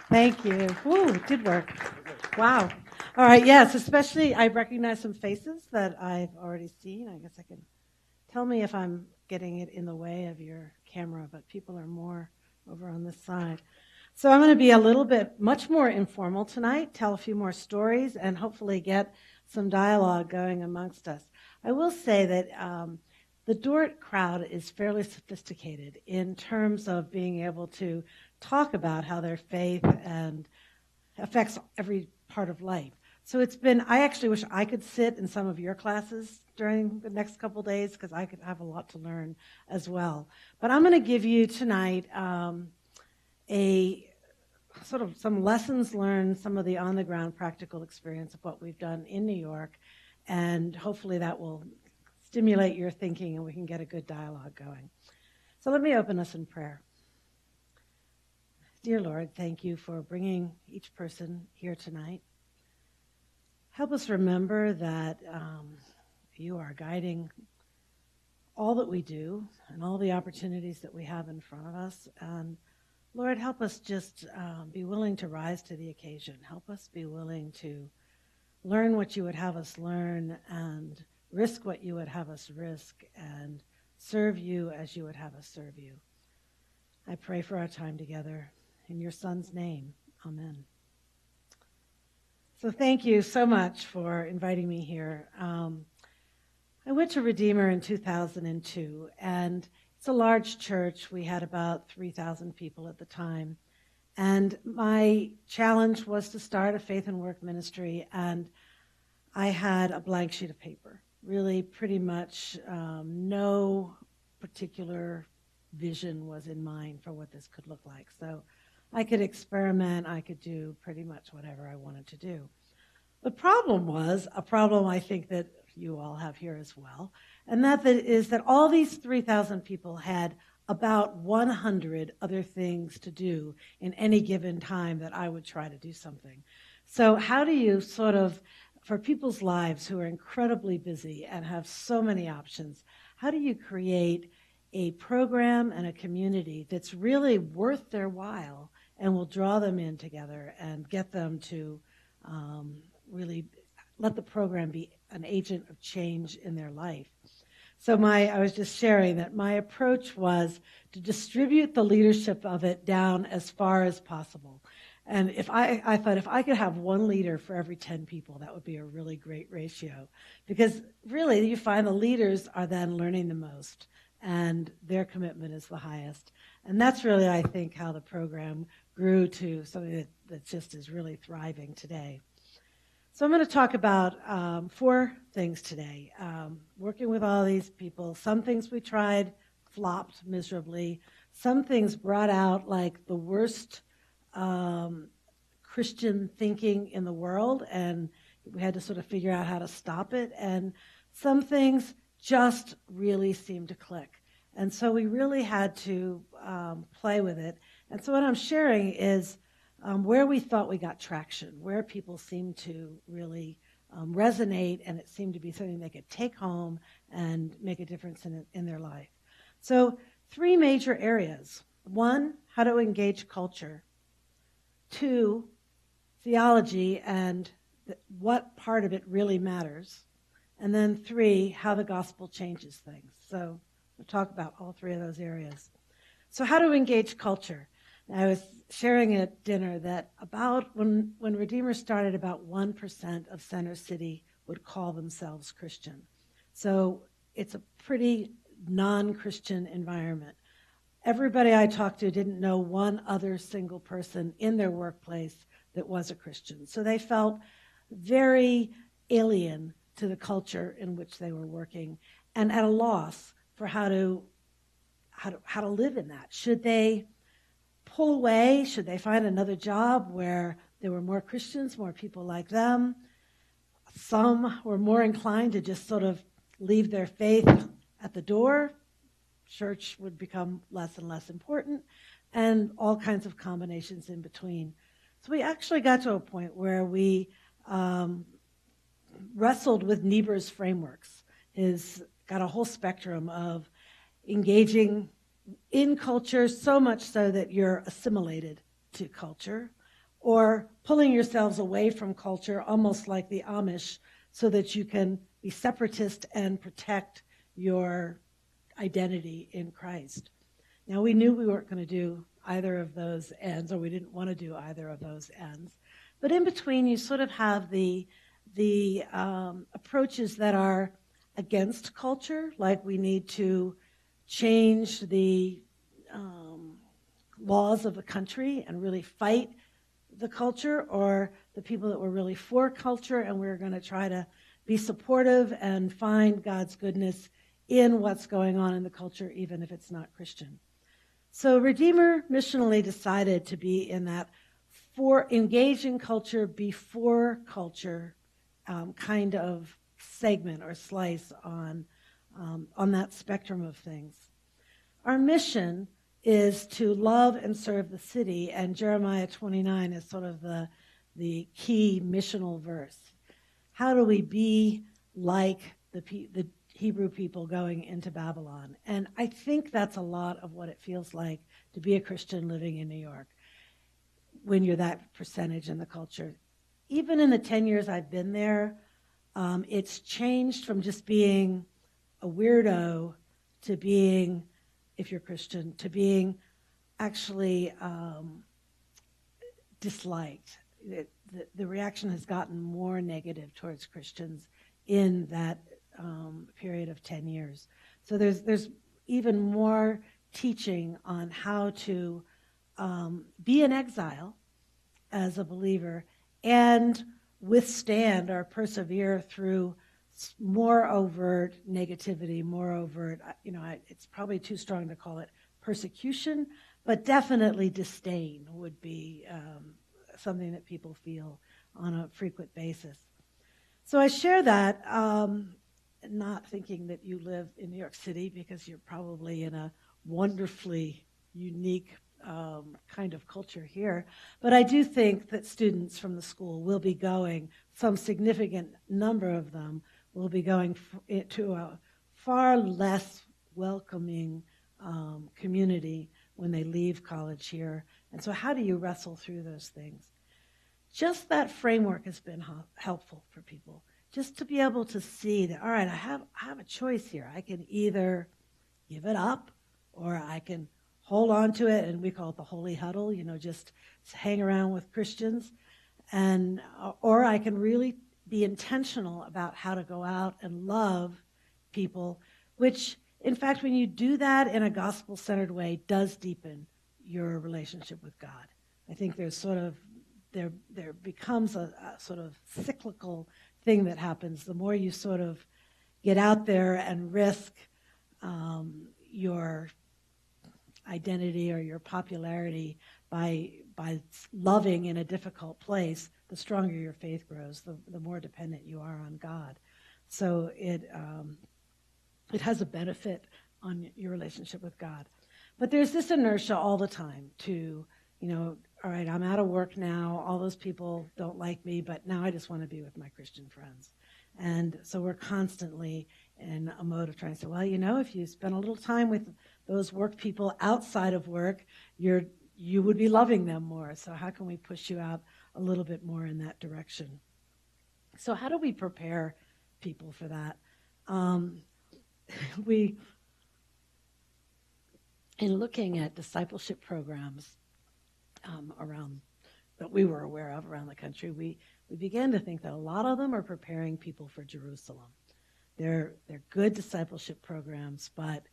Thank you. Ooh, it did work. Wow. All right, yes, especially I recognize some faces that I've already seen. I guess I can tell me if I'm getting it in the way of your camera, but people are more over on this side. So I'm going to be a little bit much more informal tonight, tell a few more stories, and hopefully get some dialogue going amongst us. I will say that the Dort crowd is fairly sophisticated in terms of being able to talk about how their faith and affects every part of life. So it's been, I actually wish I could sit in some of your classes during the next couple of days because I could have a lot to learn as well. But I'm going to give you tonight a sort of some lessons learned, some of the on-the-ground practical experience of what we've done in New York, and hopefully that will stimulate your thinking and we can get a good dialogue going. So let me open us in prayer. Dear Lord, thank you for bringing each person here tonight. Help us remember that you are guiding all that we do and all the opportunities that we have in front of us. And Lord, help us just be willing to rise to the occasion. Help us be willing to learn what you would have us learn and risk what you would have us risk and serve you as you would have us serve you. I pray for our time together. In your Son's name, amen. So thank you so much for inviting me here. I went to Redeemer in 2002, and it's a large church. We had about 3,000 people at the time. And my challenge was to start a faith and work ministry, and I had a blank sheet of paper. Really pretty much no particular vision was in mind for what this could look like. So I could experiment, I could do pretty much whatever I wanted to do. The problem was a problem I think that you all have here as well, and that is that all these 3,000 people had about 100 other things to do in any given time that I would try to do something. So how do you sort of, for people's lives who are incredibly busy and have so many options, how do you create a program and a community that's really worth their while and will draw them in together and get them to really let the program be an agent of change in their life? So I was just sharing that my approach was to distribute the leadership of it down as far as possible. And if I thought if I could have one leader for every 10 people, that would be a really great ratio. Because really, you find the leaders are then learning the most, and their commitment is the highest. And that's really, I think, how the program grew to something that just is really thriving today. So I'm going to talk about 4 things today. Working with all these people, some things we tried flopped miserably. Some things brought out like the worst Christian thinking in the world, and we had to sort of figure out how to stop it. And some things just really seemed to click. And so we really had to play with it. And so what I'm sharing is where we thought we got traction, where people seemed to really resonate, and it seemed to be something they could take home and make a difference in their life. So 3 major areas. 1, how to engage culture. 2, theology and what part of it really matters. And then 3, how the gospel changes things. So we'll talk about all 3 of those areas. So how to engage culture. I was sharing at dinner that about when Redeemer started, about 1% of Center City would call themselves Christian. So it's a pretty non-Christian environment. Everybody I talked to didn't know one other single person in their workplace that was a Christian. So they felt very alien to the culture in which they were working and at a loss for how to live in that. Should they pull away? Should they find another job where there were more Christians, more people like them? Some were more inclined to just sort of leave their faith at the door. Church would become less and less important, and all kinds of combinations in between. So we actually got to a point where we wrestled with Niebuhr's frameworks. He's got a whole spectrum of engaging in culture, so much so that you're assimilated to culture, or pulling yourselves away from culture, almost like the Amish, so that you can be separatist and protect your identity in Christ. Now, we knew we weren't going to do either of those ends, or we didn't want to do either of those ends. But in between, you sort of have the approaches that are against culture, like we need to change the laws of the country and really fight the culture, or the people that were really for culture, and we're going to try to be supportive and find God's goodness in what's going on in the culture, even if it's not Christian. So Redeemer missionally decided to be in that for engaging culture before culture kind of segment or slice on that spectrum of things. Our mission is to love and serve the city, and Jeremiah 29 is sort of the key missional verse. How do we be like the Hebrew people going into Babylon? And I think that's a lot of what it feels like to be a Christian living in New York when you're that percentage in the culture. Even in the 10 years I've been there, it's changed from just being a weirdo to being, if you're Christian, to being actually disliked. The reaction has gotten more negative towards Christians in that period of 10 years. So there's even more teaching on how to be in exile as a believer and withstand or persevere through more overt negativity, more overt, it's probably too strong to call it persecution, but definitely disdain would be something that people feel on a frequent basis. So I share that, not thinking that you live in New York City, because you're probably in a wonderfully unique kind of culture here. But I do think that students from the school will be going, some significant number of them will be going to a far less welcoming community when they leave college here. And so how do you wrestle through those things? Just that framework has been helpful for people. Just to be able to see that, all right, I have a choice here. I can either give it up, or I can hold on to it, and we call it the holy huddle, just hang around with Christians, and or I can really be intentional about how to go out and love people, which, in fact, when you do that in a gospel-centered way, does deepen your relationship with God. I think there's sort of, there becomes a sort of cyclical thing that happens. The more you sort of get out there and risk your identity or your popularity by loving in a difficult place, the stronger your faith grows, the more dependent you are on God. So it has a benefit on your relationship with God. But there's this inertia all the time to, all right, I'm out of work now, all those people don't like me, but now I just want to be with my Christian friends. And so we're constantly in a mode of trying to say, well, if you spend a little time with those work people outside of work, you would be loving them more. So how can we push you out a little bit more in that direction? So how do we prepare people for that? In looking at discipleship programs around that we were aware of around the country, we began to think that a lot of them are preparing people for Jerusalem. They're good discipleship programs, but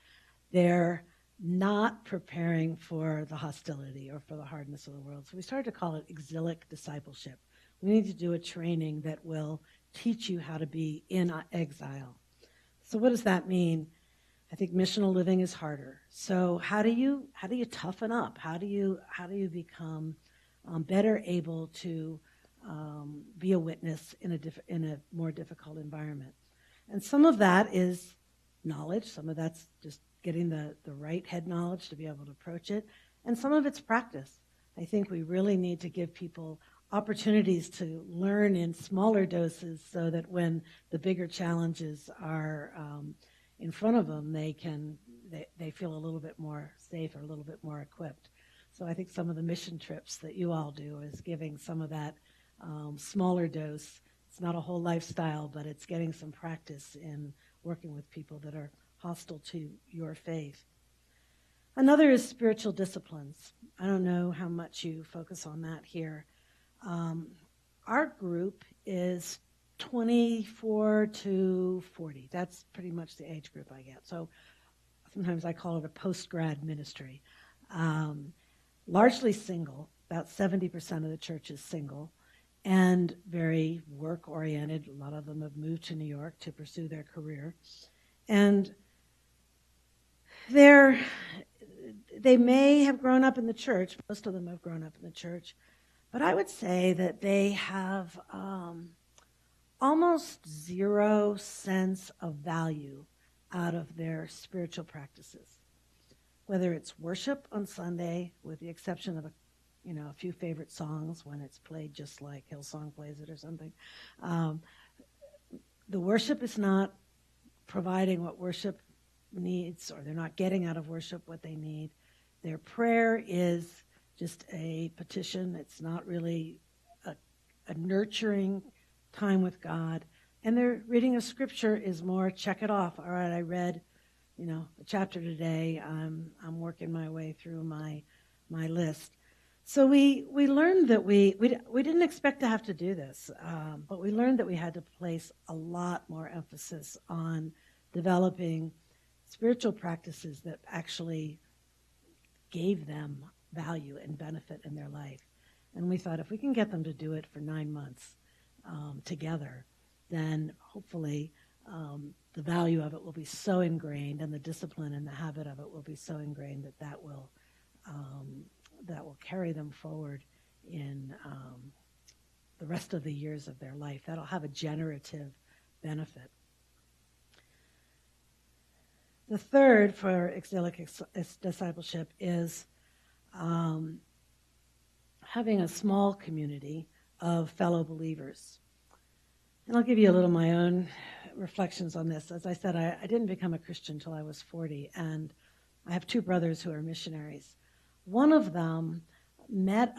they're not preparing for the hostility or for the hardness of the world. So we started to call it exilic discipleship. We need to do a training that will teach you how to be in exile. So what does that mean? I think missional living is harder. So how do you toughen up? How do you become better able to be a witness in a more difficult environment? And some of that is knowledge. Some of that's just getting the right head knowledge to be able to approach it. And some of it's practice. I think we really need to give people opportunities to learn in smaller doses so that when the bigger challenges are in front of them, they feel a little bit more safe or a little bit more equipped. So I think some of the mission trips that you all do is giving some of that smaller dose. It's not a whole lifestyle, but it's getting some practice in working with people that are hostile to your faith. Another is spiritual disciplines. I don't know how much you focus on that here. Our group is 24 to 40. That's pretty much the age group I get. So sometimes I call it a post-grad ministry. Largely single. About 70% of the church is single and very work-oriented. A lot of them have moved to New York to pursue their career. And they may have grown up in the church. Most of them have grown up in the church. But I would say that they have almost zero sense of value out of their spiritual practices. Whether it's worship on Sunday, with the exception of a few favorite songs when it's played just like Hillsong plays it or something. The worship is not providing what worship needs, or they're not getting out of worship what they need. Their prayer is just a petition. It's not really a nurturing time with God. And their reading of Scripture is more check it off. All right, I read, a chapter today. I'm working my way through my list. So we learned that we didn't expect to have to do this, but we learned that we had to place a lot more emphasis on developing spiritual practices that actually gave them value and benefit in their life. And we thought if we can get them to do it for 9 months together, then hopefully the value of it will be so ingrained, and the discipline and the habit of it will be so ingrained that will carry them forward in the rest of the years of their life. That'll have a generative benefit. The third for exilic discipleship is having a small community of fellow believers. And I'll give you a little of my own reflections on this. As I said, I didn't become a Christian until I was 40, and I have 2 brothers who are missionaries. One of them met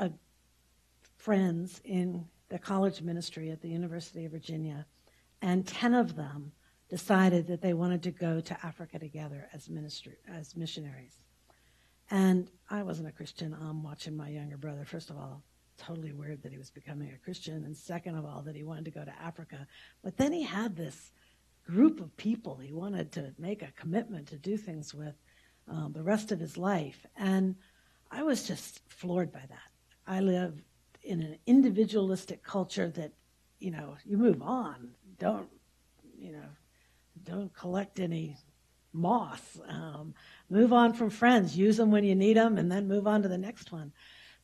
friends in the college ministry at the University of Virginia, and 10 of them decided that they wanted to go to Africa together as missionaries. And I wasn't a Christian. I'm watching my younger brother. First of all, totally weird that he was becoming a Christian, and second of all, that he wanted to go to Africa. But then he had this group of people he wanted to make a commitment to do things with the rest of his life. And I was just floored by that. I live in an individualistic culture that, you move on. Don't collect any moss. Move on from friends. Use them when you need them, and then move on to the next one.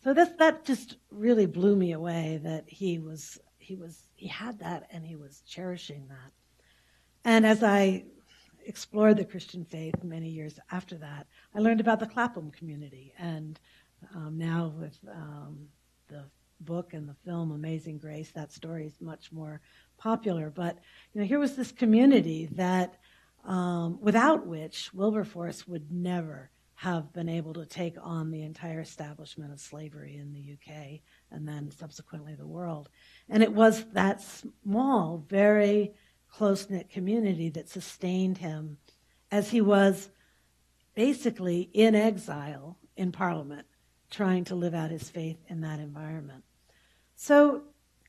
So that just really blew me away that he had that, and he was cherishing that. And as I explored the Christian faith many years after that, I learned about the Clapham community. And now with the book and the film Amazing Grace, that story is much more popular. But here was this community that without which Wilberforce would never have been able to take on the entire establishment of slavery in the UK and then subsequently the world. And it was that small, very close-knit community that sustained him as he was basically in exile in Parliament, trying to live out his faith in that environment. So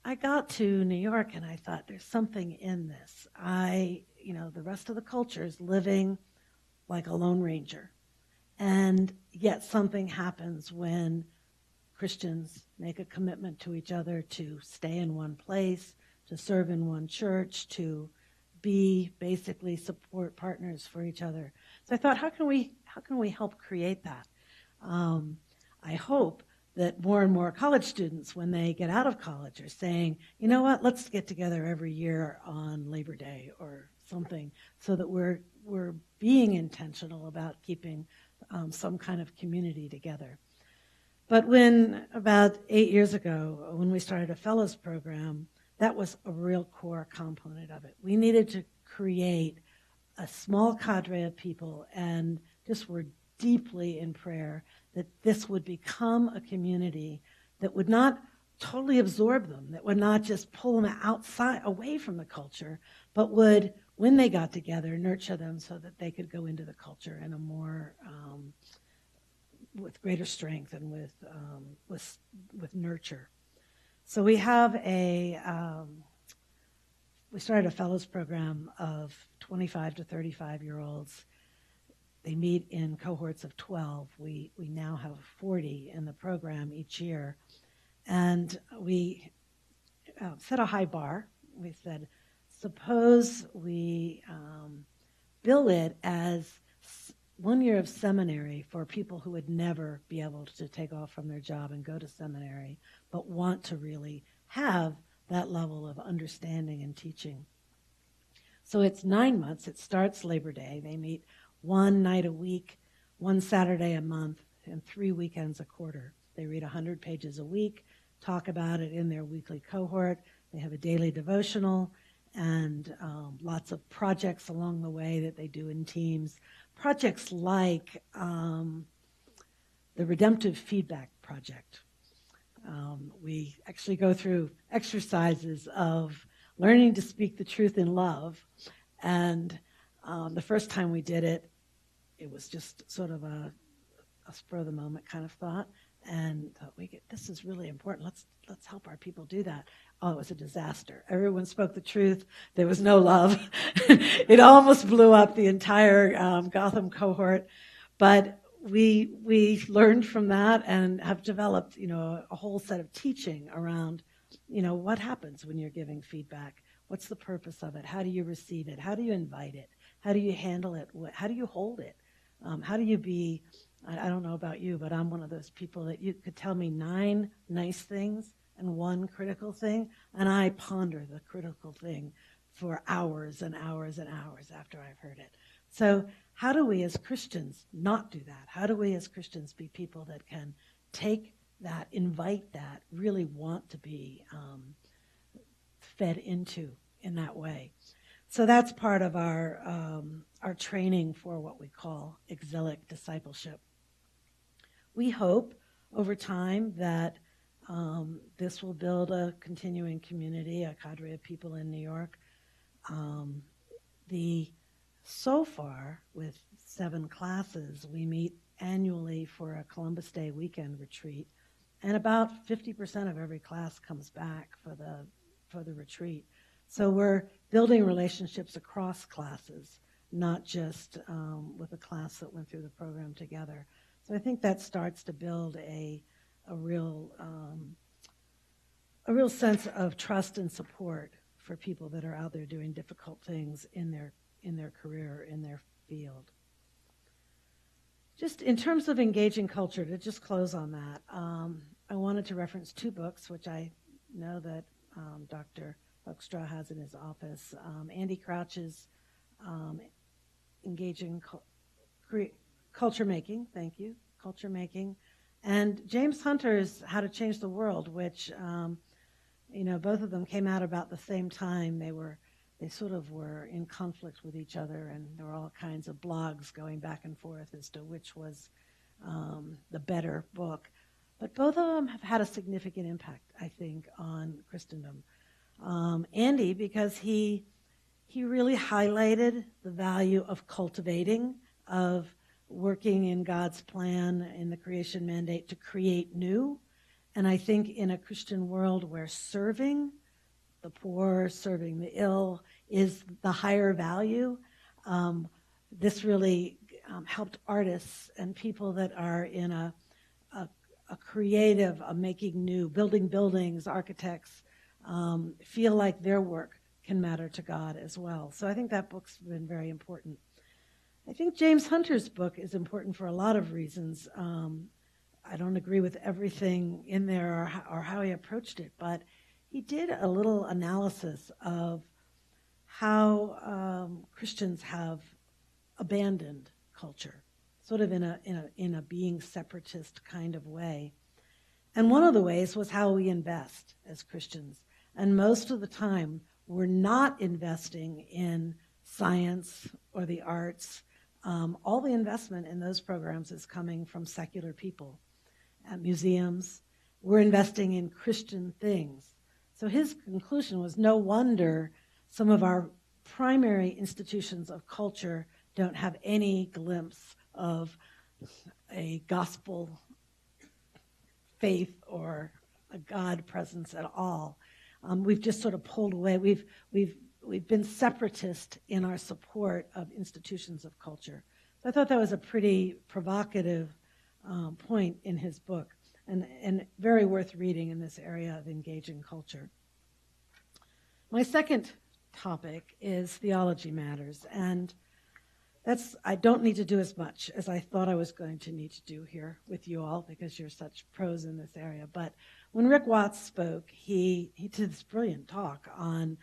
I got to New York and I thought, there's something in this. The rest of the culture is living like a Lone Ranger. And yet something happens when Christians make a commitment to each other to stay in one place, to serve in one church, to be basically support partners for each other. So I thought, how can we help create that? I hope that more and more college students, when they get out of college, are saying, you know what, let's get together every year on Labor Day or something, so that we're being intentional about keeping some kind of community together. But when, about 8 years ago, when we started a fellows program, that was a real core component of it. We needed to create a small cadre of people, and just were deeply in prayer that this would become a community that would not totally absorb them, that would not just pull them outside, away from the culture, but would, when they got together, nurture them so that they could go into the culture in a more, with greater strength and with nurture. So we have we started a fellows program of 25 to 35-year-olds. They meet in cohorts of 12. We now have 40 in the program each year. And we set a high bar. We said, suppose we bill it as 1 year of seminary for people who would never be able to take off from their job and go to seminary, but want to really have that level of understanding and teaching. So it's 9 months. It starts Labor Day. They meet one night a week, one Saturday a month, and 3 weekends a quarter. They read 100 pages a week, talk about it in their weekly cohort. They have a daily devotional and lots of projects along the way that they do in teams. Projects like the Redemptive Feedback Project. We actually go through exercises of learning to speak the truth in love. And the first time we did it, it was just sort of a spur-of-the-moment kind of thought. And thought, this is really important. Let's help our people do that. Oh, it was a disaster. Everyone spoke the truth. There was no love. It almost blew up the entire Gotham cohort. But we learned from that and have developed, a whole set of teaching around, what happens when you're giving feedback. What's the purpose of it? How do you receive it? How do you invite it? How do you handle it? How do you hold it? How do you be? I don't know about you, but I'm one of those people that you could tell me 9 nice things and 1 critical thing, and I ponder the critical thing for hours and hours and hours after I've heard it. So how do we as Christians not do that? How do we as Christians be people that can take that, invite that, really want to be fed into in that way? So that's part of our training for what we call exilic discipleship. We hope over time that this will build a continuing community, a cadre of people in New York. So far, with 7 classes, we meet annually for a Columbus Day weekend retreat, and about 50% of every class comes back for the retreat. So we're building relationships across classes, not just with a class that went through the program together. So I think that starts to build a real sense of trust and support for people that are out there doing difficult things in their career, in their field. Just in terms of engaging culture, to just close on that, I wanted to reference 2 books, which I know that Dr. Hoekstra has in his office. Andy Crouch's Engaging Culture Making, thank you, Culture Making, and James Hunter's How to Change the World, which, both of them came out about the same time. They sort of were in conflict with each other, and there were all kinds of blogs going back and forth as to which was the better book. But both of them have had a significant impact, I think, on Christendom. Andy, because he really highlighted the value of cultivating, of working in God's plan in the creation mandate to create new. And I think in a Christian world where serving the poor, serving the ill is the higher value, this really helped artists and people that are in a creative, making new, building buildings, architects, feel like their work can matter to God as well. So I think that book's been very important. I think James Hunter's book is important for a lot of reasons. I don't agree with everything in there or how he approached it, but he did a little analysis of how Christians have abandoned culture, sort of in a being separatist kind of way. And one of the ways was how we invest as Christians. And most of the time, we're not investing in science or the arts all the investment in those programs is coming from secular people at museums. We're investing in Christian things. So his conclusion was no wonder some of our primary institutions of culture don't have any glimpse of a gospel faith or a God presence at all. We've just sort of pulled away. We've been separatist in our support of institutions of culture. So I thought that was a pretty provocative point in his book, and very worth reading in this area of engaging culture. My second topic is theology matters, and I don't need to do as much as I thought I was going to need to do here with you all because you're such pros in this area. But when Rick Watts spoke, he did this brilliant talk on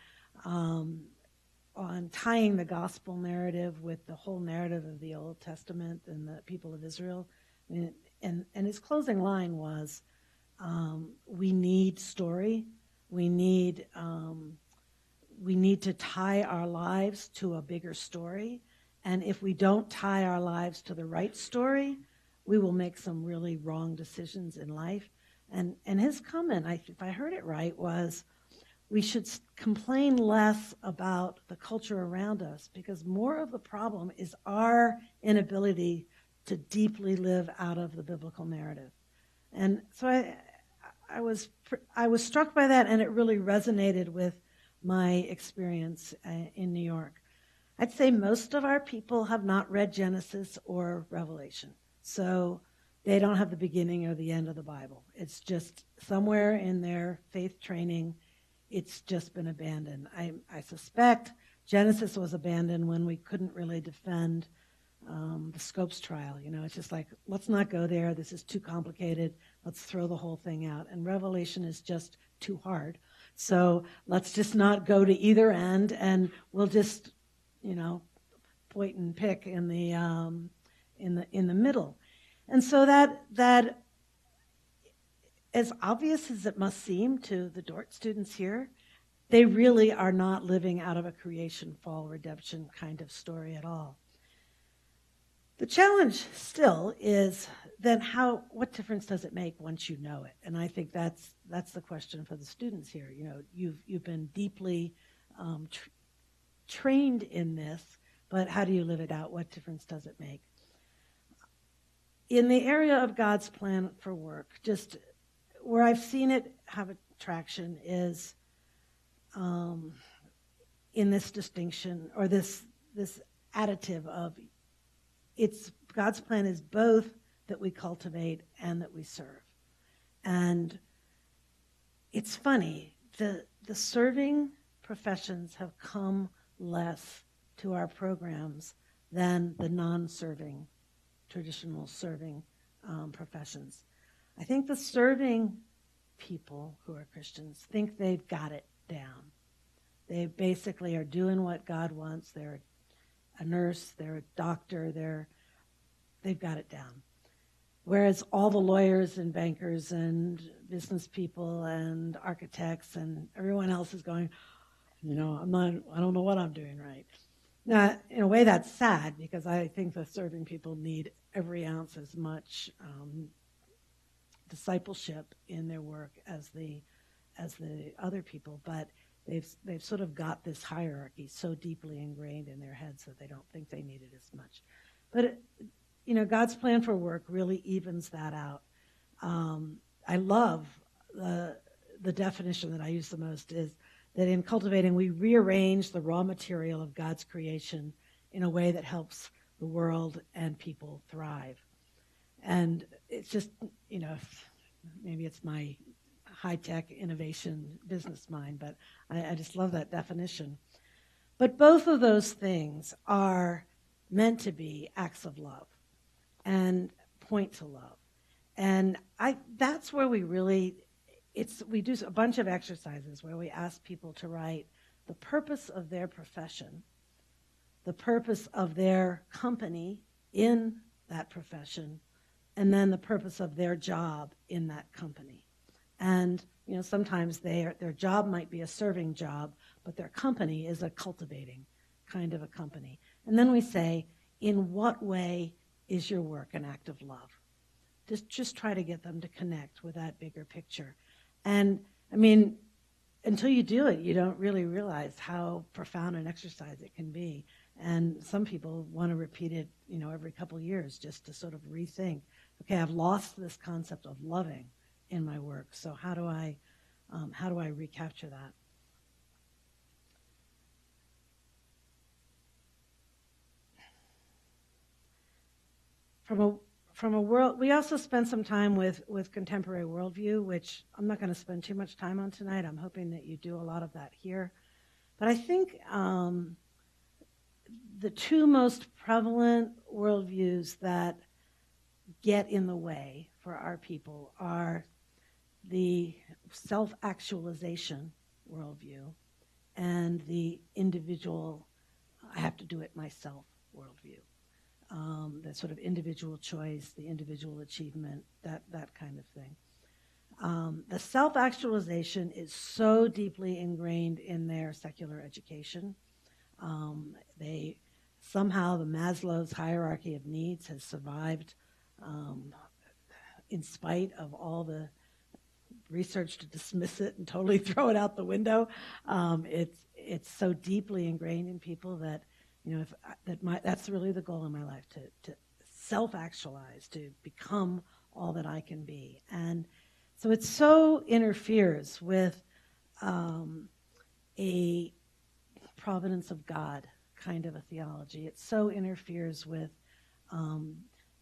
tying the gospel narrative with the whole narrative of the Old Testament and the people of Israel. And his closing line was, we need story. We need to tie our lives to a bigger story. And if we don't tie our lives to the right story, we will make some really wrong decisions in life. And his comment, if I heard it right, was we should complain less about the culture around us because more of the problem is our inability to deeply live out of the biblical narrative. And so I was struck by that, and it really resonated with my experience in New York. I'd say most of our people have not read Genesis or Revelation. So they don't have the beginning or the end of the Bible. It's just somewhere in their faith training, it's just been abandoned. I suspect Genesis was abandoned when we couldn't really defend the Scopes trial. It's just like, let's not go there. This is too complicated. Let's throw the whole thing out. And Revelation is just too hard. So let's just not go to either end, and we'll just point and pick in the middle. And so that as obvious as it must seem to the Dort students here, they really are not living out of a creation, fall, redemption kind of story at all. The challenge still is then what difference does it make once you know it? And I think that's the question for the students here. You've been deeply trained in this, but how do you live it out? What difference does it make? In the area of God's plan for work, just where I've seen it have traction is in this distinction or this additive of God's plan is both that we cultivate and that we serve. And it's funny, the serving professions have come less to our programs than the non-serving, traditional serving professions. I think the serving people who are Christians think they've got it down. They basically are doing what God wants. They're a nurse, they're a doctor, they've got it down. Whereas all the lawyers and bankers and business people and architects and everyone else is going, I don't know what I'm doing right. Now, in a way, that's sad because I think the serving people need every ounce as much discipleship in their work as the other people, but they've sort of got this hierarchy so deeply ingrained in their heads that they don't think they need it as much. But God's plan for work really evens that out. I love the definition that I use the most is that in cultivating, we rearrange the raw material of God's creation in a way that helps the world and people thrive. And it's just, maybe it's my high-tech innovation business mind, but I just love that definition. But both of those things are meant to be acts of love and point to love. And that's where we do a bunch of exercises where we ask people to write the purpose of their profession, the purpose of their company in that profession, and then the purpose of their job in that company. And sometimes their job might be a serving job, but their company is a cultivating kind of a company. And then we say, in what way is your work an act of love? Just try to get them to connect with that bigger picture. And I mean, until you do it, you don't really realize how profound an exercise it can be. And some people want to repeat it, every couple years just to sort of rethink, okay, I've lost this concept of loving in my work. So how do I recapture that? From a world, we also spent some time with contemporary worldview, which I'm not going to spend too much time on tonight. I'm hoping that you do a lot of that here. But I think the two most prevalent worldviews that get in the way for our people are the self-actualization worldview and the individual, I have to do it myself worldview. The sort of individual choice, the individual achievement, that kind of thing. The self-actualization is so deeply ingrained in their secular education. Somehow the Maslow's hierarchy of needs has survived in spite of all the research to dismiss it and totally throw it out the window. It's so deeply ingrained in people that that's really the goal in my life, to self-actualize, to become all that I can be. And so it so interferes with a providence of God kind of a theology. It so interferes with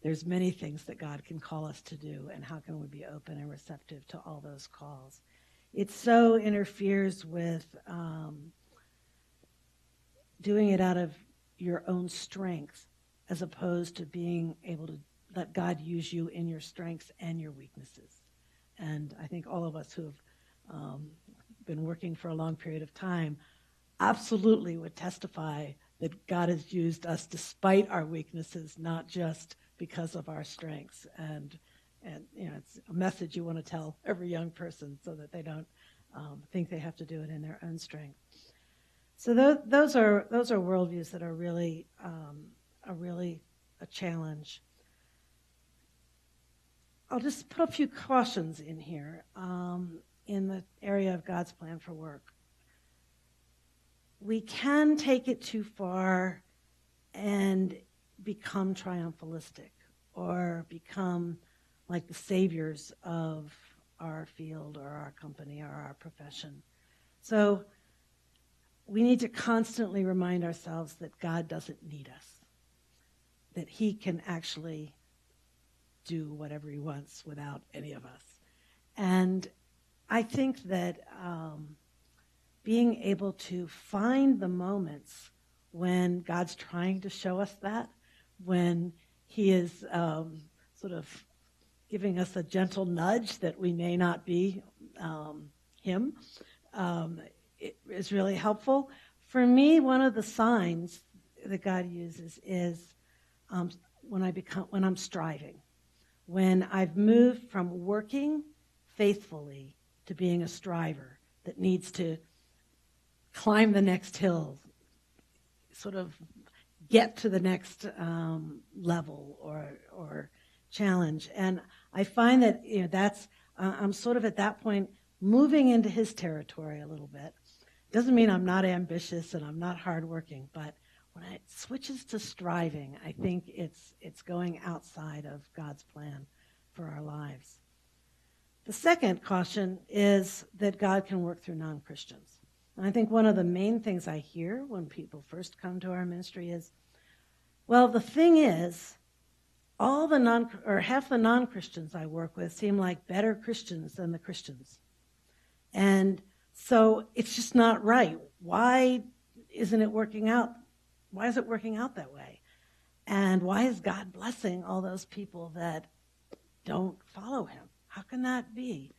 there's many things that God can call us to do, and how can we be open and receptive to all those calls. It so interferes with doing it out of your own strength, as opposed to being able to let God use you in your strengths and your weaknesses. And I think all of us who have been working for a long period of time absolutely would testify that God has used us despite our weaknesses, not just because of our strengths. And it's a message you want to tell every young person so that they don't think they have to do it in their own strength. So those are worldviews that are really a challenge. I'll just put a few cautions in here in the area of God's plan for work. We can take it too far and become triumphalistic or become like the saviors of our field or our company or our profession. So we need to constantly remind ourselves that God doesn't need us, that he can actually do whatever he wants without any of us. And I think that being able to find the moments when God's trying to show us that, when he is sort of giving us a gentle nudge that we may not be him, it is really helpful. For me, one of the signs that God uses is when I'm striving, when I've moved from working faithfully to being a striver that needs to climb the next hill, sort of get to the next level or challenge. And I find that that's I'm sort of at that point moving into his territory a little bit. Doesn't mean I'm not ambitious and I'm not hardworking, but when it switches to striving, I think it's going outside of God's plan for our lives. The second caution is that God can work through non-Christians. And I think one of the main things I hear when people first come to our ministry is, well, the thing is, half the non-Christians I work with seem like better Christians than the Christians. And so it's just not right. Why isn't it working out? Why is it working out that way? And why is God blessing all those people that don't follow him? How can that be?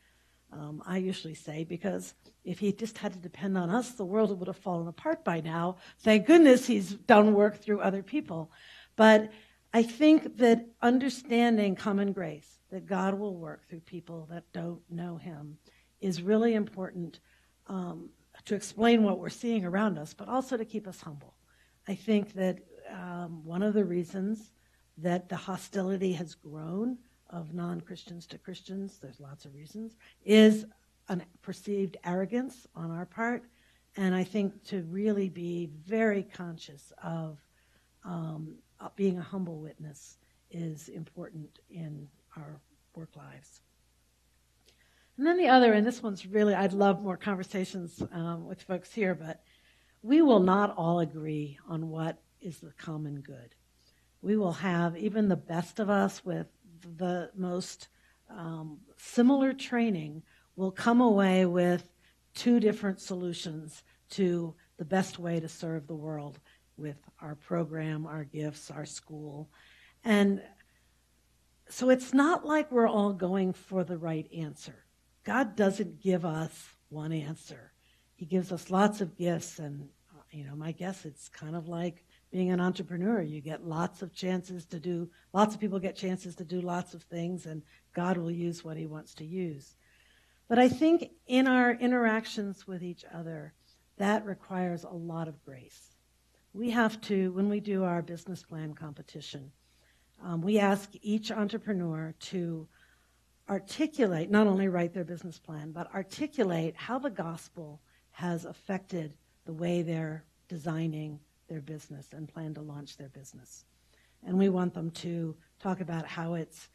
I usually say, because if he just had to depend on us, the world would have fallen apart by now. Thank goodness he's done work through other people. But I think that understanding common grace, that God will work through people that don't know him, is really important to explain what we're seeing around us, but also to keep us humble. I think that one of the reasons that the hostility has grown of non-Christians to Christians, there's lots of reasons, is a perceived arrogance on our part. And I think to really be very conscious of being a humble witness is important in our work lives. And then the other, and this one's really, I'd love more conversations with folks here, but we will not all agree on what is the common good. We will have even the best of us with the most similar training will come away with two different solutions to the best way to serve the world with our program, our gifts, our school. And so it's not like we're all going for the right answer. God doesn't give us one answer. He gives us lots of gifts, and my guess it's kind of like being an entrepreneur. You get lots of chances to do, lots of people get chances to do lots of things, and God will use what he wants to use. But I think in our interactions with each other, that requires a lot of grace. We have to, when we do our business plan competition, we ask each entrepreneur to articulate, not only write their business plan, but articulate how the gospel has affected the way they're designing their business and plan to launch their business. And we want them to talk about how it's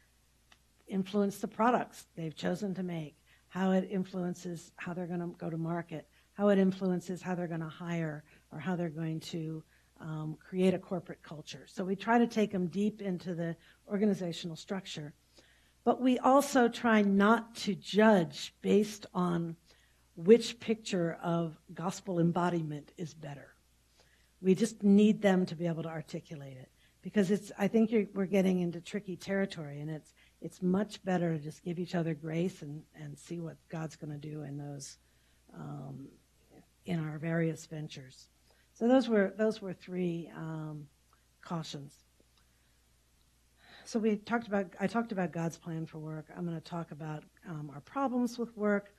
influenced the products they've chosen to make, how it influences how they're going to go to market, how it influences how they're going to hire or how they're going to create a corporate culture. So we try to take them deep into the organizational structure. But we also try not to judge based on which picture of gospel embodiment is better. We just need them to be able to articulate it, because I think we're getting into tricky territory, and it's much better to just give each other grace and see what God's going to do in those in our various ventures. So those were three cautions. So I talked about God's plan for work. I'm going to talk about our problems with work.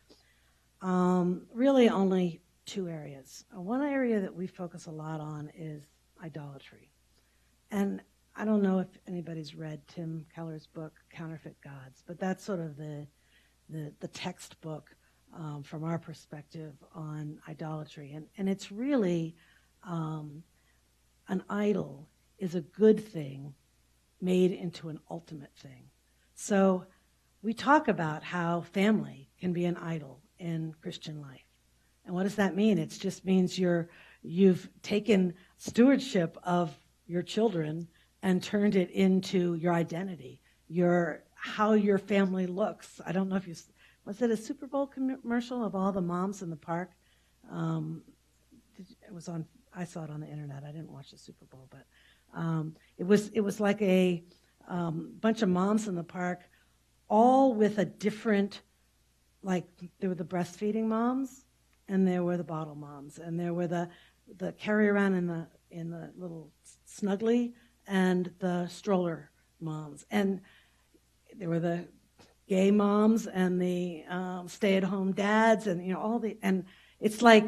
Really only two areas. One area that we focus a lot on is idolatry. And I don't know if anybody's read Tim Keller's book, Counterfeit Gods, but that's sort of the textbook from our perspective on idolatry. And it's really an idol is a good thing made into an ultimate thing. So we talk about how family can be an idol in Christian life. And what does that mean? It just means you've taken stewardship of your children and turned it into your identity, how your family looks. I don't know if was it a Super Bowl commercial of all the moms in the park? I saw it on the internet. I didn't watch the Super Bowl, but it was like a bunch of moms in the park, all with a different, like there were the breastfeeding moms, and there were the bottle moms, and there were the carry around in the little snuggly, and the stroller moms, and there were the gay moms and the stay-at-home dads, and and it's like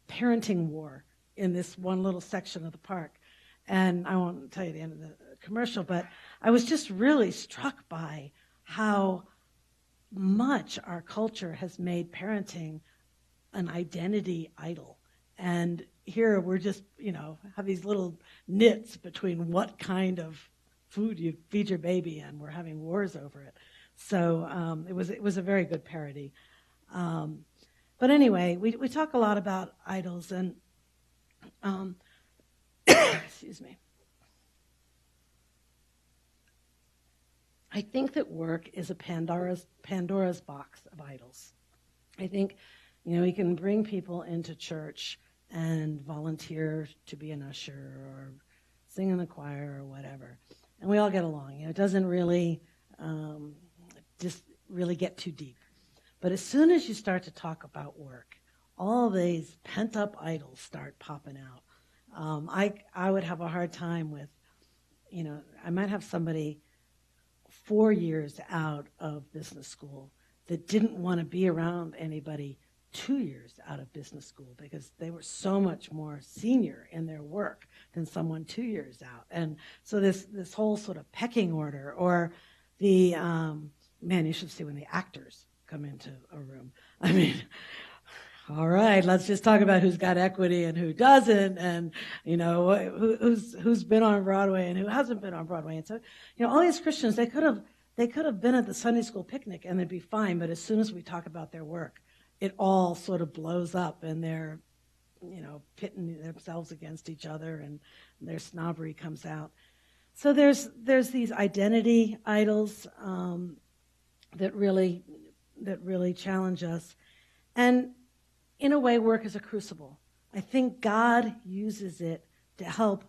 parenting war in this one little section of the park. And I won't tell you the end of the commercial, but I was just really struck by how much our culture has made parenting an identity idol. And here we're just, have these little nits between what kind of food you feed your baby, and we're having wars over it. So it was a very good parody. But anyway, we talk a lot about idols, and excuse me. I think that work is a Pandora's box of idols. I think, we can bring people into church and volunteer to be an usher or sing in the choir or whatever, and we all get along. It doesn't really just really get too deep. But as soon as you start to talk about work, all these pent-up idols start popping out. I would have a hard time with, I might have somebody 4 years out of business school that didn't want to be around anybody 2 years out of business school because they were so much more senior in their work than someone 2 years out. And so this whole sort of pecking order, or the, man, you should see when the actors come into a room. I mean, all right, let's just talk about who's got equity and who doesn't, and who's been on Broadway and who hasn't been on Broadway. And so, all these Christians, they could have been at the Sunday school picnic and they'd be fine. But as soon as we talk about their work, it all sort of blows up, and they're, pitting themselves against each other, and their snobbery comes out. So there's these identity idols that really challenge us, and in a way, work is a crucible. I think God uses it to help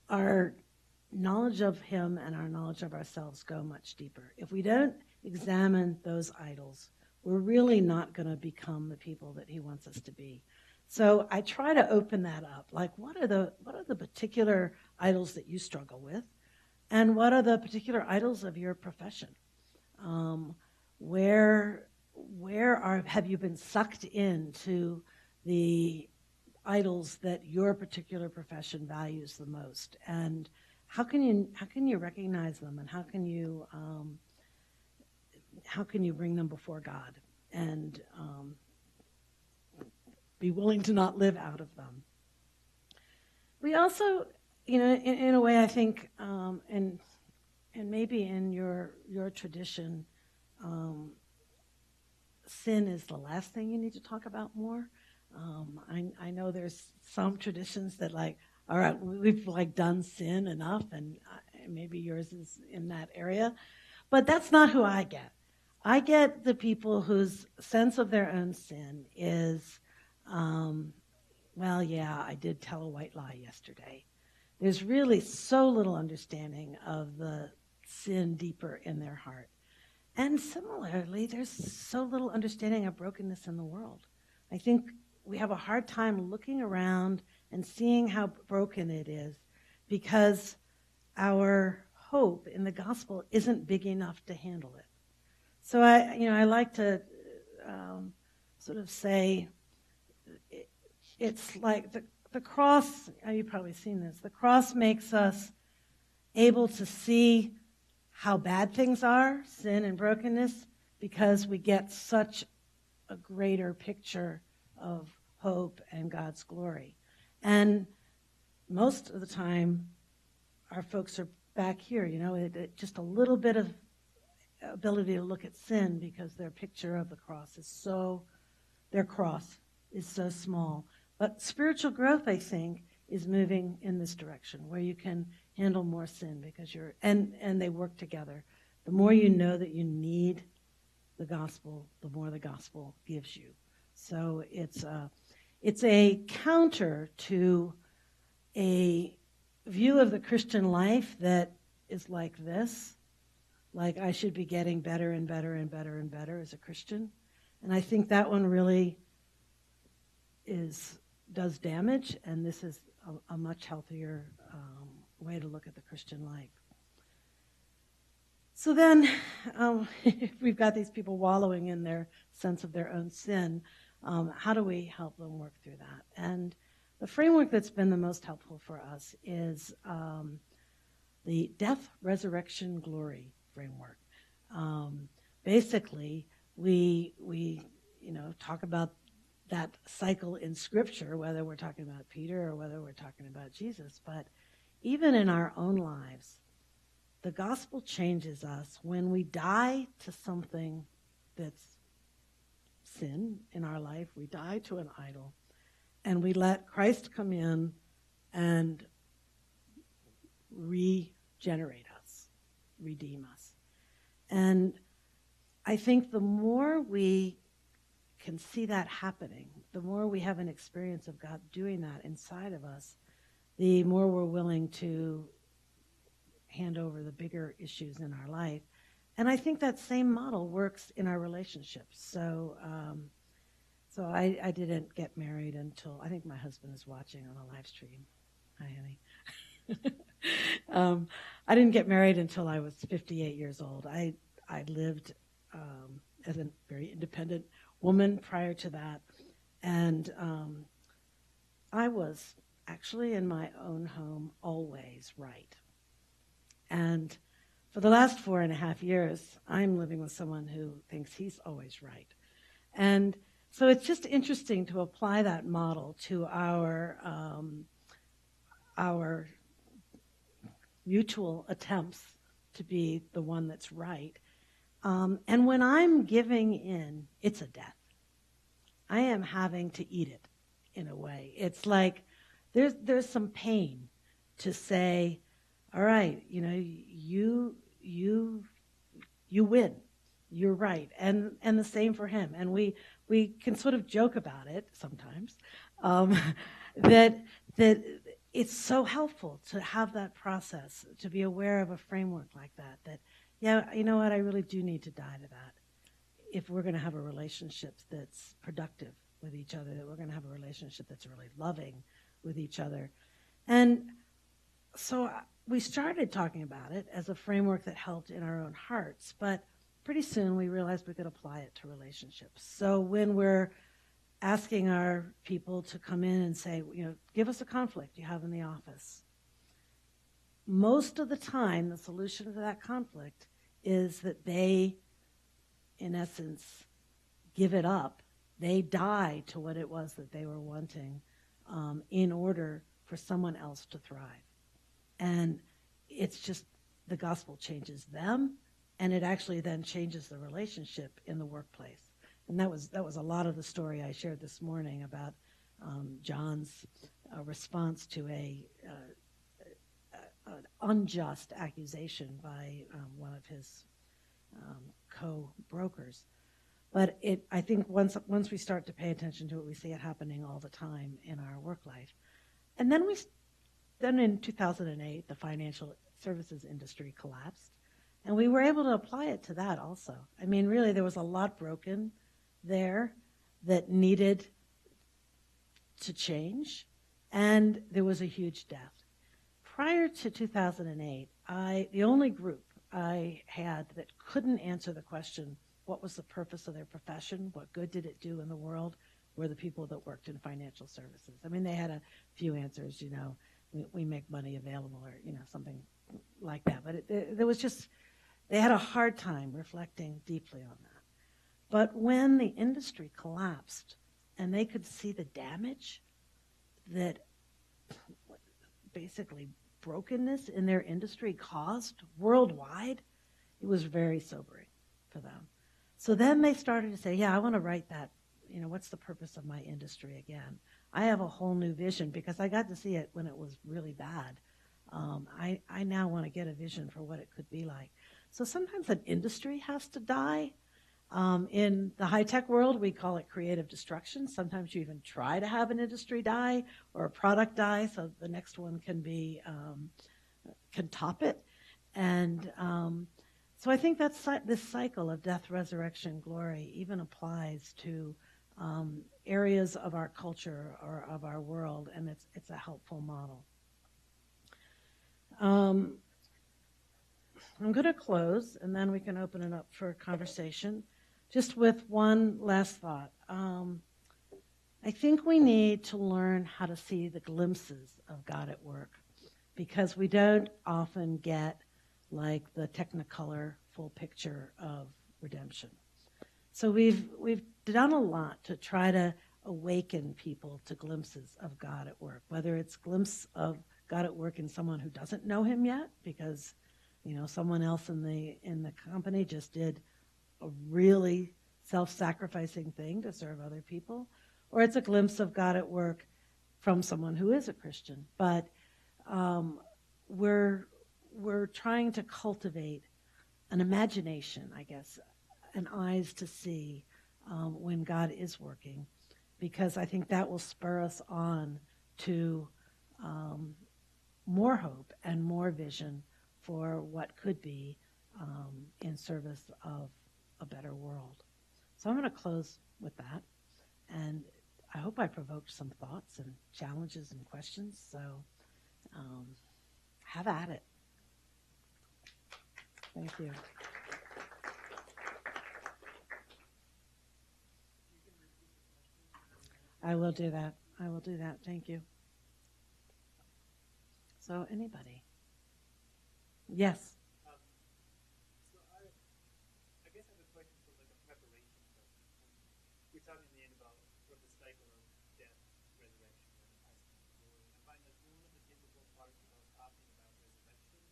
our knowledge of him and our knowledge of ourselves go much deeper. If we don't examine those idols, we're really not going to become the people that he wants us to be. So I try to open that up. Like, what are the particular idols that you struggle with? And what are the particular idols of your profession? Have you been sucked into the idols that your particular profession values the most? And how can you recognize them, and how can you bring them before God and be willing to not live out of them? We also, in a way, I think, and maybe in your tradition, sin is the last thing you need to talk about more. I know there's some traditions that all right, we've done sin enough, and maybe yours is in that area, but that's not who I get. I get the people whose sense of their own sin is, well, yeah, I did tell a white lie yesterday. There's really so little understanding of the sin deeper in their heart. And similarly, there's so little understanding of brokenness in the world. I think we have a hard time looking around and seeing how broken it is because our hope in the gospel isn't big enough to handle it. So I like to sort of say it's like the cross. You've probably seen this. The cross makes us able to see how bad things are, sin and brokenness, because we get such a greater picture of hope and God's glory. And most of the time, our folks are back here, just a little bit of ability to look at sin because their picture of the cross is their cross is so small. But spiritual growth, I think, is moving in this direction where you can handle more sin because and they work together. The more you know that you need the gospel, the more the gospel gives you. So it's a counter to a view of the Christian life that is like this, like I should be getting better and better and better and better as a Christian. And I think that one really does damage, and this is a much healthier way to look at the Christian life. So then, if we've got these people wallowing in their sense of their own sin, how do we help them work through that? And the framework that's been the most helpful for us is the death, resurrection, glory framework. Basically, we talk about that cycle in Scripture, whether we're talking about Peter or whether we're talking about Jesus. But even in our own lives, the gospel changes us when we die to something that's sin in our life. We die to an idol, and we let Christ come in and regenerate us, redeem us. And I think the more we can see that happening, the more we have an experience of God doing that inside of us, the more we're willing to hand over the bigger issues in our life. And I think that same model works in our relationships. So I didn't get married until, I think my husband is watching on a live stream. Hi, honey. I didn't get married until I was 58 years old. I lived as a very independent woman prior to that. And I was actually in my own home always right. And for the last 4.5 years, I'm living with someone who thinks he's always right. And so it's just interesting to apply that model to our mutual attempts to be the one that's right. And when I'm giving in, it's a death. I am having to eat it in a way. It's like there's some pain to say, all right, you win. You're right. And the same for him. And we can sort of joke about it sometimes, that it's so helpful to have that process, to be aware of a framework like that, yeah, you know what, I really do need to die to that if we're going to have a relationship that's productive with each other, that we're going to have a relationship that's really loving with each other. And so we started talking about it as a framework that helped in our own hearts, but pretty soon we realized we could apply it to relationships. So when we're asking our people to come in and say, give us a conflict you have in the office, most of the time the solution to that conflict is that they, in essence, give it up. They die to what it was that they were wanting in order for someone else to thrive. And it's just the gospel changes them, and it actually then changes the relationship in the workplace. And that was a lot of the story I shared this morning about John's response to an unjust accusation by one of his co-brokers. But I think once we start to pay attention to it, we see it happening all the time in our work life. And then in 2008, the financial services industry collapsed, and we were able to apply it to that also. I mean, really, there was a lot broken there that needed to change, and there was a huge death. Prior to 2008, the only group I had that couldn't answer the question, what was the purpose of their profession, what good did it do in the world, were the people that worked in financial services. I mean, they had a few answers, we make money available, or something like that. But there was just, they had a hard time reflecting deeply on that. But when the industry collapsed and they could see the damage that basically brokenness in their industry caused worldwide, it was very sobering for them. So then they started to say, yeah, I want to write that, what's the purpose of my industry again? I have a whole new vision because I got to see it when it was really bad. I now want to get a vision for what it could be like. So sometimes an industry has to die. In the high-tech world, we call it creative destruction. Sometimes you even try to have an industry die or a product die so the next one can top it. And so I think this cycle of death, resurrection, glory even applies to areas of our culture or of our world, and it's a helpful model. I'm going to close, and then we can open it up for conversation, just with one last thought. I think we need to learn how to see the glimpses of God at work, because we don't often get like the technicolor full picture of redemption. So we've done a lot to try to awaken people to glimpses of God at work, whether it's glimpse of God at work in someone who doesn't know him yet, because someone else in the company just did a really self-sacrificing thing to serve other people, or it's a glimpse of God at work from someone who is a Christian. But we're trying to cultivate an imagination, I guess, and eyes to see when God is working, because I think that will spur us on to more hope and more vision for what could be in service of a better world. So I'm going to close with that, and I hope I provoked some thoughts and challenges and questions, so have at it. Thank you. I will do that. I will do that. Thank you. So, anybody? Yes. So I guess I have a question from like a preparation question. We're talking in the end about sort of the cycle of death, resurrection, and passing on glory. I find that one of the difficult parts about talking about resurrection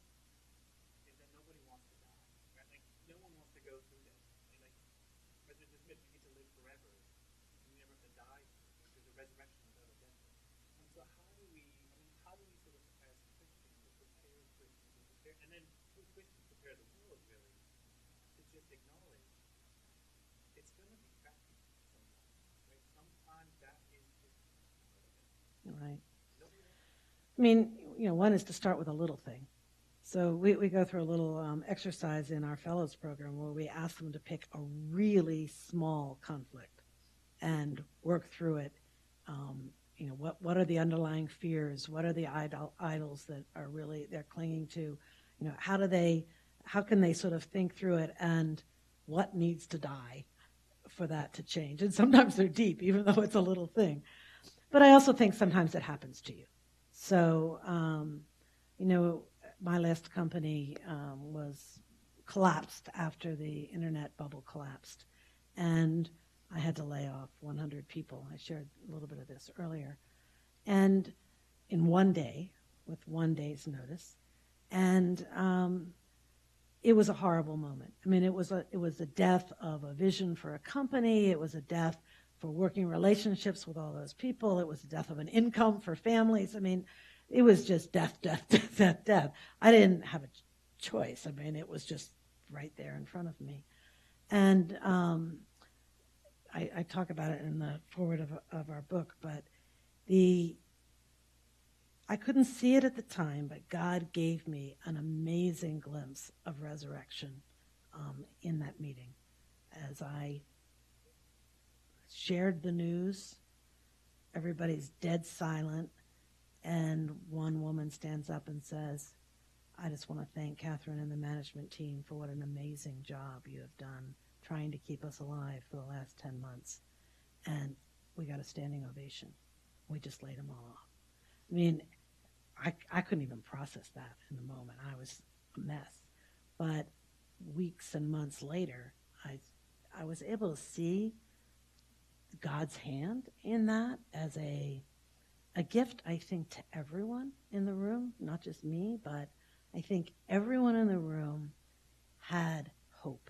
is that nobody wants to die. Right? Like no one wants to go through that. And like President Smith, you get to live forever. You never have to die. There's a resurrection without a death. And so how do we sort of as Christians or prepare Christians or prepare, and then through Christians prepare the world really to just acknowledge it's going to be crappy sometimes, right? Sometimes that is just Right. I mean, one is to start with a little thing. So we go through a little exercise in our fellows program where we ask them to pick a really small conflict and work through it. What are the underlying fears? What are the idols that are really they're clinging to? How can they sort of think through it, and what needs to die for that to change? And sometimes they're deep, even though it's a little thing. But I also think sometimes it happens to you. So, my last company was collapsed after the internet bubble collapsed. And I had to lay off 100 people. I shared a little bit of this earlier. And in one day, with 1 day's notice. And it was a horrible moment. I mean, it was a death of a vision for a company. It was a death for working relationships with all those people. It was the death of an income for families. I mean, it was just death, death, death, death, death. I didn't have a choice. I mean, it was just right there in front of me. And I talk about it in the foreword of our book, but I couldn't see it at the time, but God gave me an amazing glimpse of resurrection in that meeting as I shared the news. Everybody's dead silent, and one woman stands up and says, I just want to thank Katherine and the management team for what an amazing job you have done trying to keep us alive for the last 10 months. And we got a standing ovation. We just laid them all off. I mean, I couldn't even process that in the moment. I was a mess. But weeks and months later, I was able to see God's hand in that as a gift, I think, to everyone in the room, not just me, but I think everyone in the room had hope.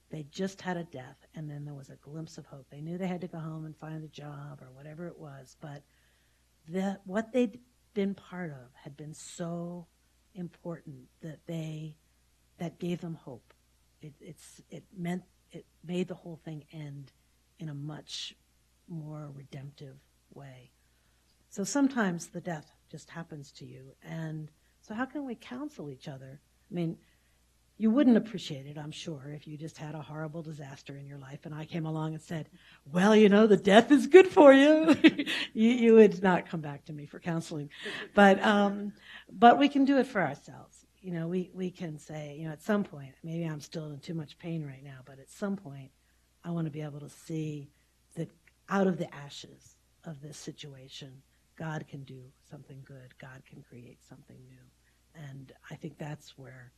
They just had a death, and then there was a glimpse of hope. They knew they had to go home and find a job or whatever it was, but what they'd been part of had been so important that gave them hope. It made the whole thing end in a much more redemptive way. So sometimes the death just happens to you. And so how can we counsel each other? I mean, you wouldn't appreciate it, I'm sure, if you just had a horrible disaster in your life and I came along and said, well, the death is good for you. You would not come back to me for counseling. But we can do it for ourselves. We can say, at some point, maybe I'm still in too much pain right now, but at some point, I want to be able to see that out of the ashes of this situation, God can do something good. God can create something new. And I think that's where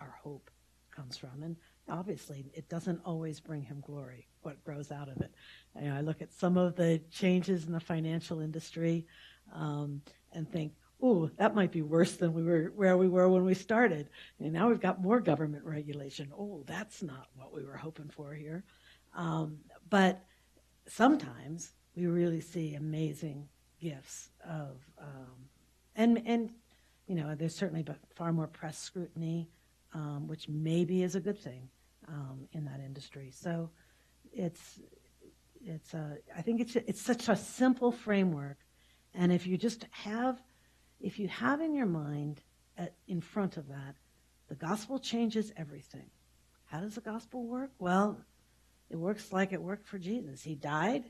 our hope comes from. And obviously, it doesn't always bring him glory, what grows out of it. I look at some of the changes in the financial industry and think, oh, that might be worse than where we were when we started. And now we've got more government regulation. Oh, that's not what we were hoping for here. But sometimes we really see amazing gifts of, and there's certainly far more press scrutiny, which maybe is a good thing in that industry. So I think it's such a simple framework, and if you have in your mind in front of that, the gospel changes everything. How does the gospel work? Well, it works like it worked for Jesus. He died,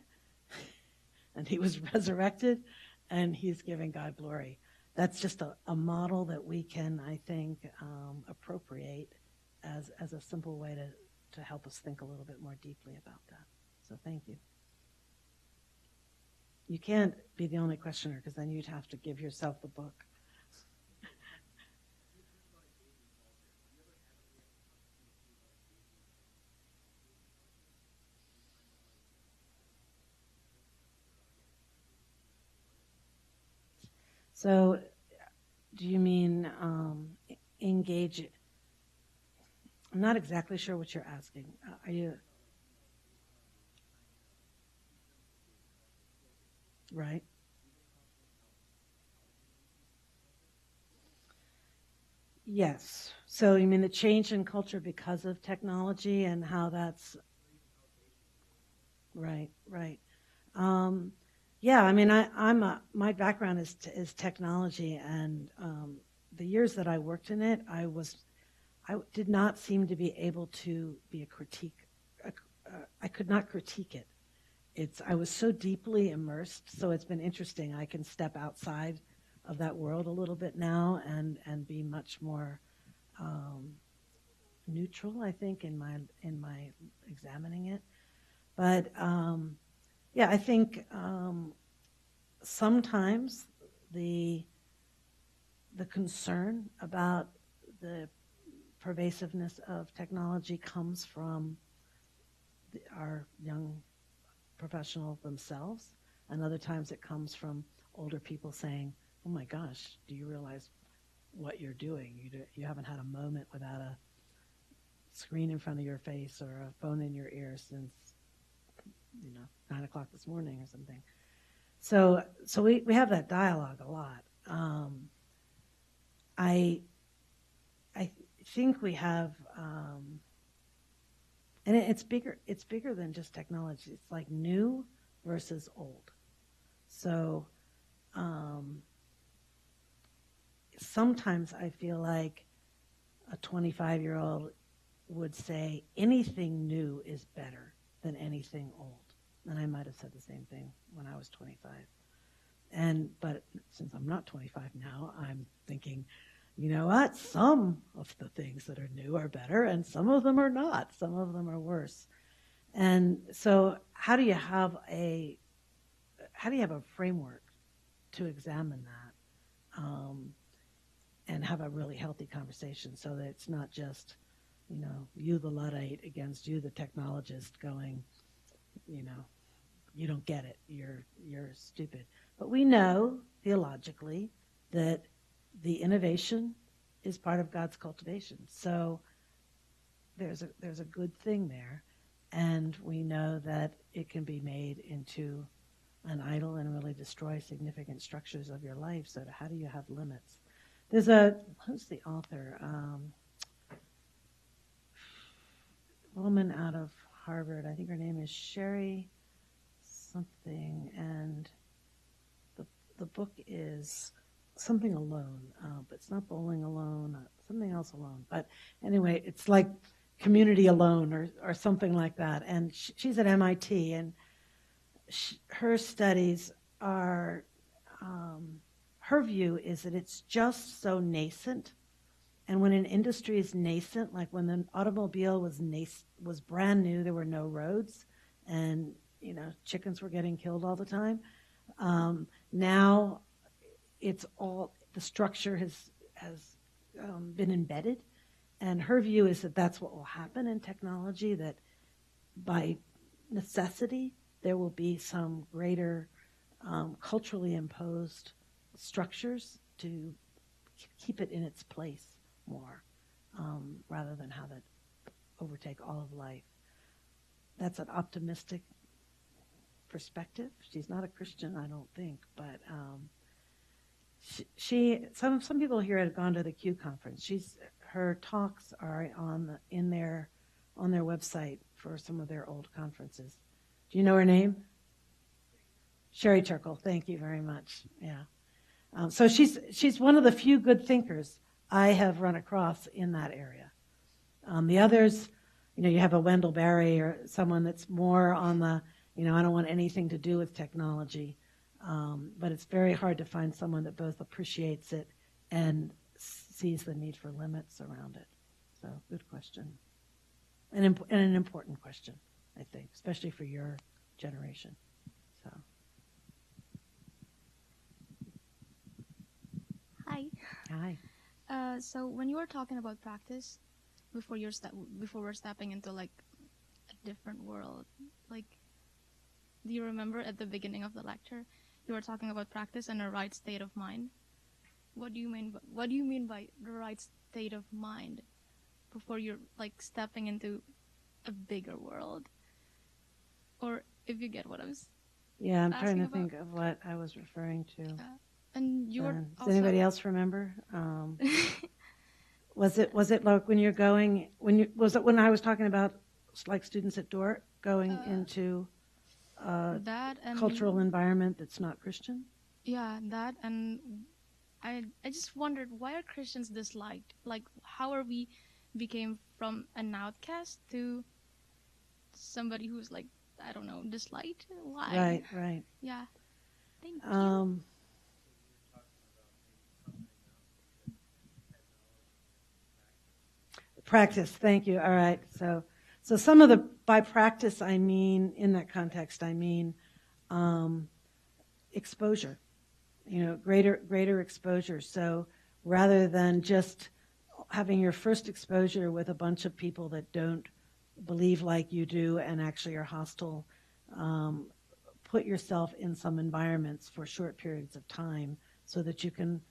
and he was resurrected, and he's giving God glory. That's just a model that we can, I think, appropriate as a simple way to help us think a little bit more deeply about that. So thank you. You can't be the only questioner because then you'd have to give yourself the book. So, do you mean engage? I'm not exactly sure what you're asking. Are you right? Yes. So you mean the change in culture because of technology and how that's right, right. Um, yeah, I mean, my background is technology, and the years that I worked in it, I did not seem to be able to be a critique. A, I could not critique it. I was so deeply immersed, so it's been interesting. I can step outside of that world a little bit now and be much more um, neutral, I think, in my examining it. But yeah, I think sometimes the the concern about the pervasiveness of technology comes from our young professionals themselves, and other times it comes from older people saying, "Oh my gosh, do you realize what you're doing? You haven't had a moment without a screen in front of your face or a phone in your ear since 9 o'clock this morning or something." So we have that dialogue a lot. I I think we have, and it's bigger. It's bigger than just technology. It's like new versus old. So um, sometimes I feel like a 25-year-old would say anything new is better than anything old. And I might have said the same thing when I was 25. But since I'm not 25 now, I'm thinking, you know what? Some of the things that are new are better, and some of them are not. Some of them are worse. And so, how do you have a framework to examine that, and have a really healthy conversation so that it's not just, you the Luddite against you the technologist going, you know, you don't get it. You're stupid. But we know theologically that the innovation is part of God's cultivation. So there's a good thing there, and we know that it can be made into an idol and really destroy significant structures of your life. So how do you have limits? Who's the author? Woman out of Harvard. I think her name is Sherry something, and the book is something alone, but it's not bowling alone, something else alone. But anyway, it's like community alone or something like that. And she's at MIT, and her studies are, her view is that it's just so nascent. And when an industry is nascent, like when the automobile was brand new, there were no roads, and chickens were getting killed all the time. Now it's all the structure has been embedded, and her view is that that's what will happen in technology. That by necessity there will be some greater culturally imposed structures to keep it in its place more, rather than have it overtake all of life. That's an optimistic perspective. She's not a Christian, I don't think, but some people here have gone to the Q conference. Her talks are on their website for some of their old conferences. Do you know her name? Sherry Turkle. Thank you very much. Yeah. So she's one of the few good thinkers I have run across in that area. The others, you have a Wendell Berry or someone that's more on the, I don't want anything to do with technology. But it's very hard to find someone that both appreciates it and sees the need for limits around it. So, good question. And an important question, I think, especially for your generation. So, Hi. So when you were talking about practice before we're stepping into like a different world, like, do you remember at the beginning of the lecture you were talking about practice and a right state of mind? What do you mean? What do you mean by the right state of mind before you're like stepping into a bigger world? Or if you get what I was Yeah, I'm trying asking to about. think of what I was referring to. And you were Does also. anybody else remember? Was it like when you're going was it when I was talking about like students at Dort going into a that cultural and environment that's not Christian? yeah, that and I just wondered, why are Christians disliked? Like, how are we became from an outcast to somebody who's like, I don't know, disliked? Why? Right, right. Yeah. Thank you. Um, Practice. Thank you. All right. So some of the by practice I mean in that context I mean exposure. Greater exposure. So rather than just having your first exposure with a bunch of people that don't believe like you do and actually are hostile, put yourself in some environments for short periods of time so that you can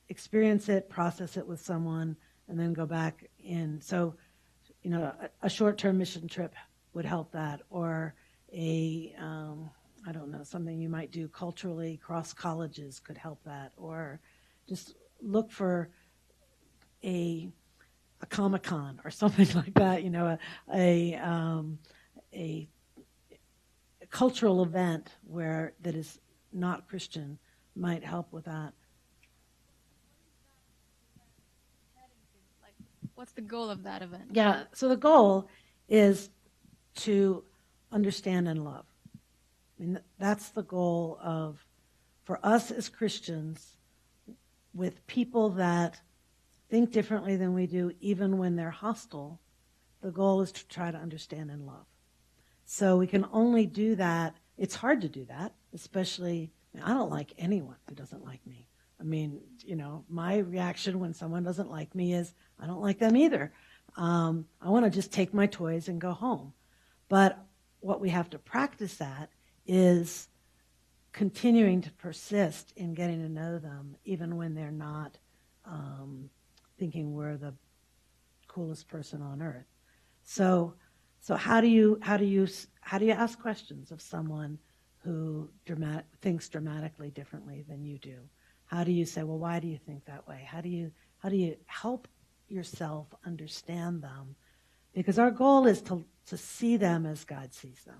experience it, process it with someone, and then go back in. So, a short-term mission trip would help that, or I don't know, something you might do culturally, cross colleges could help that, or just look for a Comic-Con or something like that, a, um, a cultural event where that is not Christian might help with that. Like, what's the goal of that event? Yeah, so the goal is to understand and love. I mean, that's the goal for us as Christians, with people that think differently than we do, even when they're hostile. The goal is to try to understand and love. So we can only do that. It's hard to do that, especially, I don't like anyone who doesn't like me. I mean, my reaction when someone doesn't like me is, I don't like them either. I want to just take my toys and go home. But what we have to practice at is continuing to persist in getting to know them, even when they're not thinking we're the coolest person on earth. So how do you ask questions of someone who thinks dramatically differently than you do? How do you say, well, why do you think that way? How do you help yourself understand them? Because our goal is to see them as God sees them,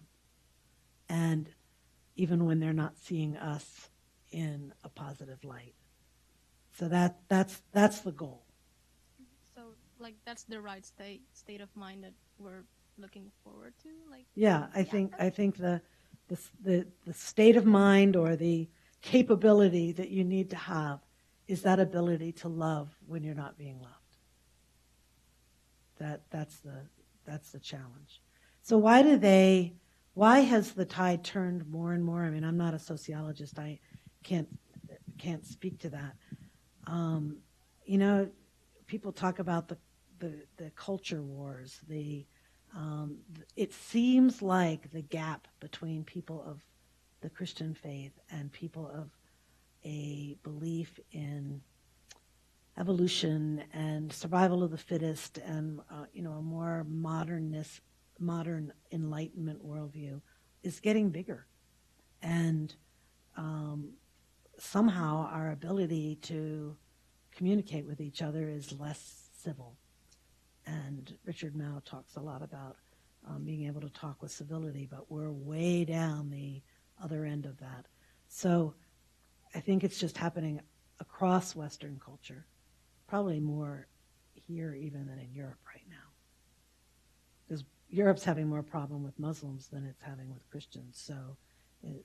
and even when they're not seeing us in a positive light. So that's the goal. So, like, that's the right state of mind that we're looking forward to. Like, Yeah, I think the state of mind or the capability that you need to have is that ability to love when you're not being loved. That's the challenge. So why has the tide turned more and more? I mean, I'm not a sociologist. I can't speak to that. You know, people talk about the culture wars. It seems like the gap between people of the Christian faith and people of a belief in evolution and survival of the fittest and a more modern Enlightenment worldview is getting bigger, and somehow our ability to communicate with each other is less civil. And Richard Mouw talks a lot about being able to talk with civility, but we're way down the other end of that. So I think it's just happening across Western culture, probably more here even than in Europe right now. Because Europe's having more problem with Muslims than it's having with Christians. So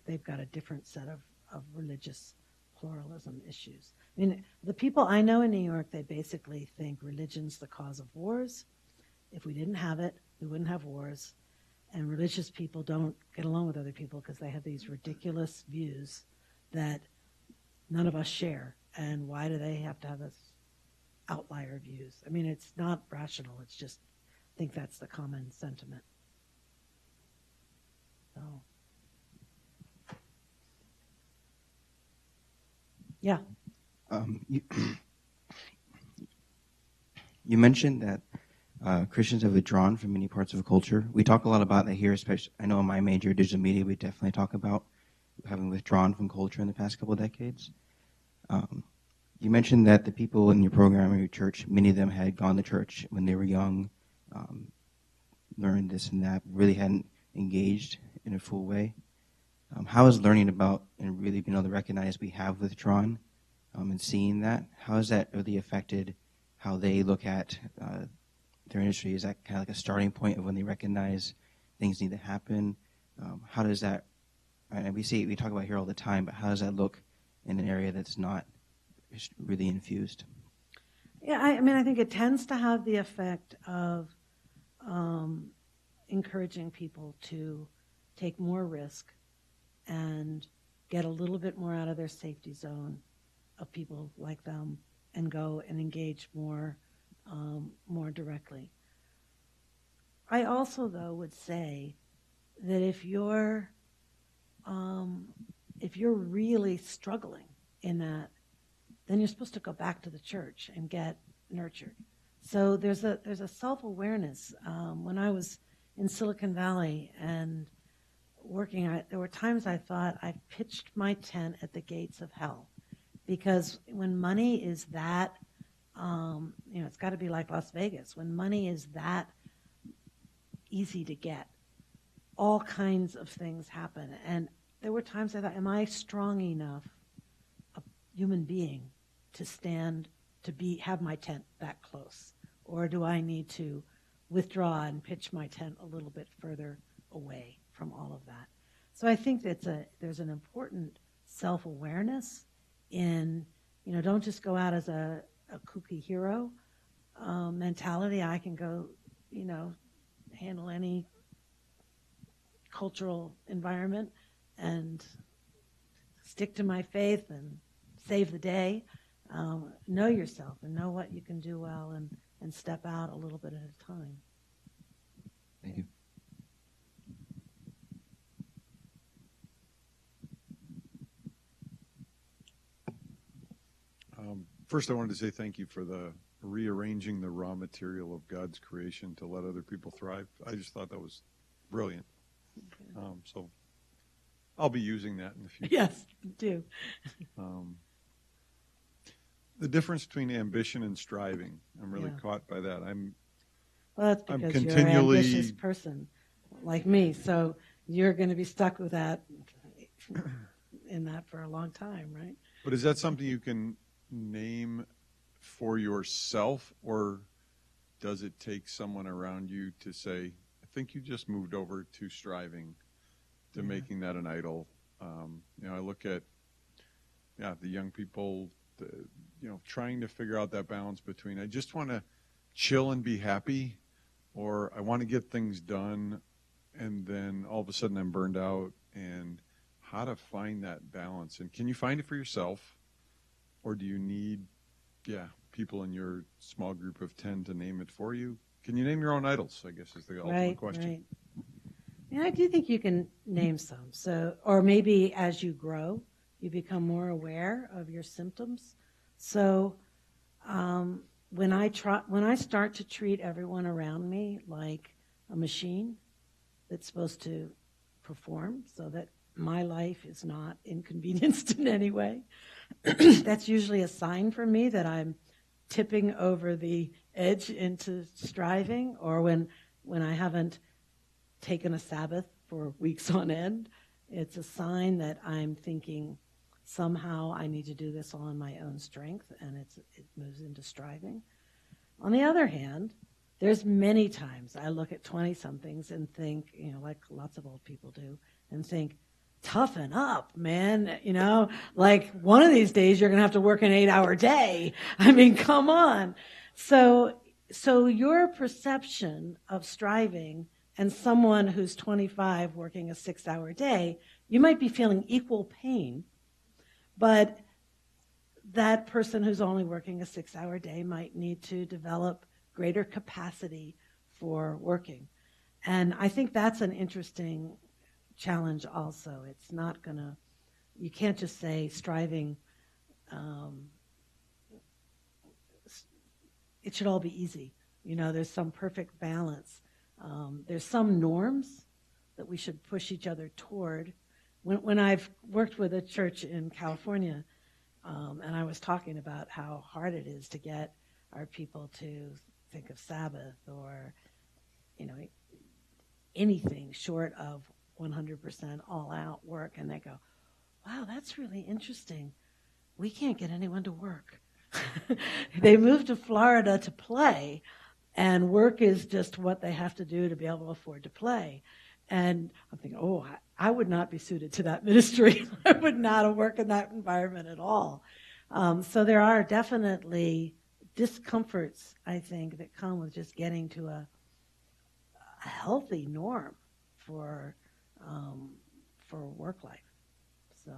they've got a different set of religious pluralism issues. I mean, the people I know in New York, they basically think religion's the cause of wars. If we didn't have it, we wouldn't have wars. And religious people don't get along with other people because they have these ridiculous views that none of us share. And why do they have to have us outlier views. I mean, it's not rational. It's just, I think that's the common sentiment. So, yeah. You, you mentioned that Christians have withdrawn from many parts of culture. We talk a lot about that here, especially, I know in my major, digital media, we definitely talk about having withdrawn from culture in the past couple of decades. You mentioned that the people in your program or your church, many of them had gone to church when they were young, learned this and that, really hadn't engaged in a full way. How is learning about and really being able to recognize we have withdrawn and seeing that, how has that really affected how they look at their industry? Is that kind of like a starting point of when they recognize things need to happen? How does that, and we talk about here all the time, but how does that look in an area that's not really infused? Yeah, I mean, I think it tends to have the effect of encouraging people to take more risk and get a little bit more out of their safety zone of people like them and go and engage more directly. I also, though, would say that if you're really struggling in that, then you're supposed to go back to the church and get nurtured. So there's a self-awareness. When I was in Silicon Valley and working, there were times I thought I pitched my tent at the gates of hell, because when money is that, it's got to be like Las Vegas. When money is that easy to get, all kinds of things happen. And there were times I thought, am I strong enough, a human being, to stand, have my tent that close? Or do I need to withdraw and pitch my tent a little bit further away from all of that? So I think there's an important self-awareness in, don't just go out as a kooky hero mentality. I can go, handle any cultural environment and stick to my faith and save the day. Know yourself and know what you can do well, and step out a little bit at a time. Thank you. First, I wanted to say thank you for the rearranging the raw material of God's creation to let other people thrive. I just thought that was brilliant. Okay. So I'll be using that in the future. Yes, do. The difference between ambition and striving, I'm really caught by that. Well, that's I'm because continually you're an ambitious person like me, so you're going to be stuck with that in that for a long time, right? But is that something you can name for yourself, or does it take someone around you to say, I think you just moved over to striving, to making that an idol? I look at the young people, trying to figure out that balance between, I just want to chill and be happy, or I want to get things done, and then all of a sudden I'm burned out, and how to find that balance. And can you find it for yourself, or do you need people in your small group of 10 to name it for you? Can you name your own idols, I guess, is the ultimate question. Right. And I do think you can name some. So, or maybe as you grow, you become more aware of your symptoms. So when I start to treat everyone around me like a machine that's supposed to perform so that my life is not inconvenienced in any way, that's usually a sign for me that I'm tipping over the edge into striving, or when I haven't taken a Sabbath for weeks on end, it's a sign that I'm thinking somehow I need to do this all in my own strength, and it moves into striving. On the other hand, there's many times I look at 20-somethings and think, like lots of old people do, and think, toughen up, man. Like one of these days you're going to have to work an 8-hour day. I mean, come on. So your perception of striving and someone who's 25 working a 6-hour day, you might be feeling equal pain, but that person who's only working a 6-hour day might need to develop greater capacity for working. And I think that's an interesting challenge also. It's not going to, you can't just say striving, it should all be easy. There's some perfect balance. There's some norms that we should push each other toward. When I've worked with a church in California, and I was talking about how hard it is to get our people to think of Sabbath or, anything short of 100% all-out work, and they go, wow, that's really interesting. We can't get anyone to work. They moved to Florida to play, and work is just what they have to do to be able to afford to play. And I'm thinking, oh, I would not be suited to that ministry. I would not work in that environment at all. So there are definitely discomforts, I think, that come with just getting to a healthy norm for work life. So,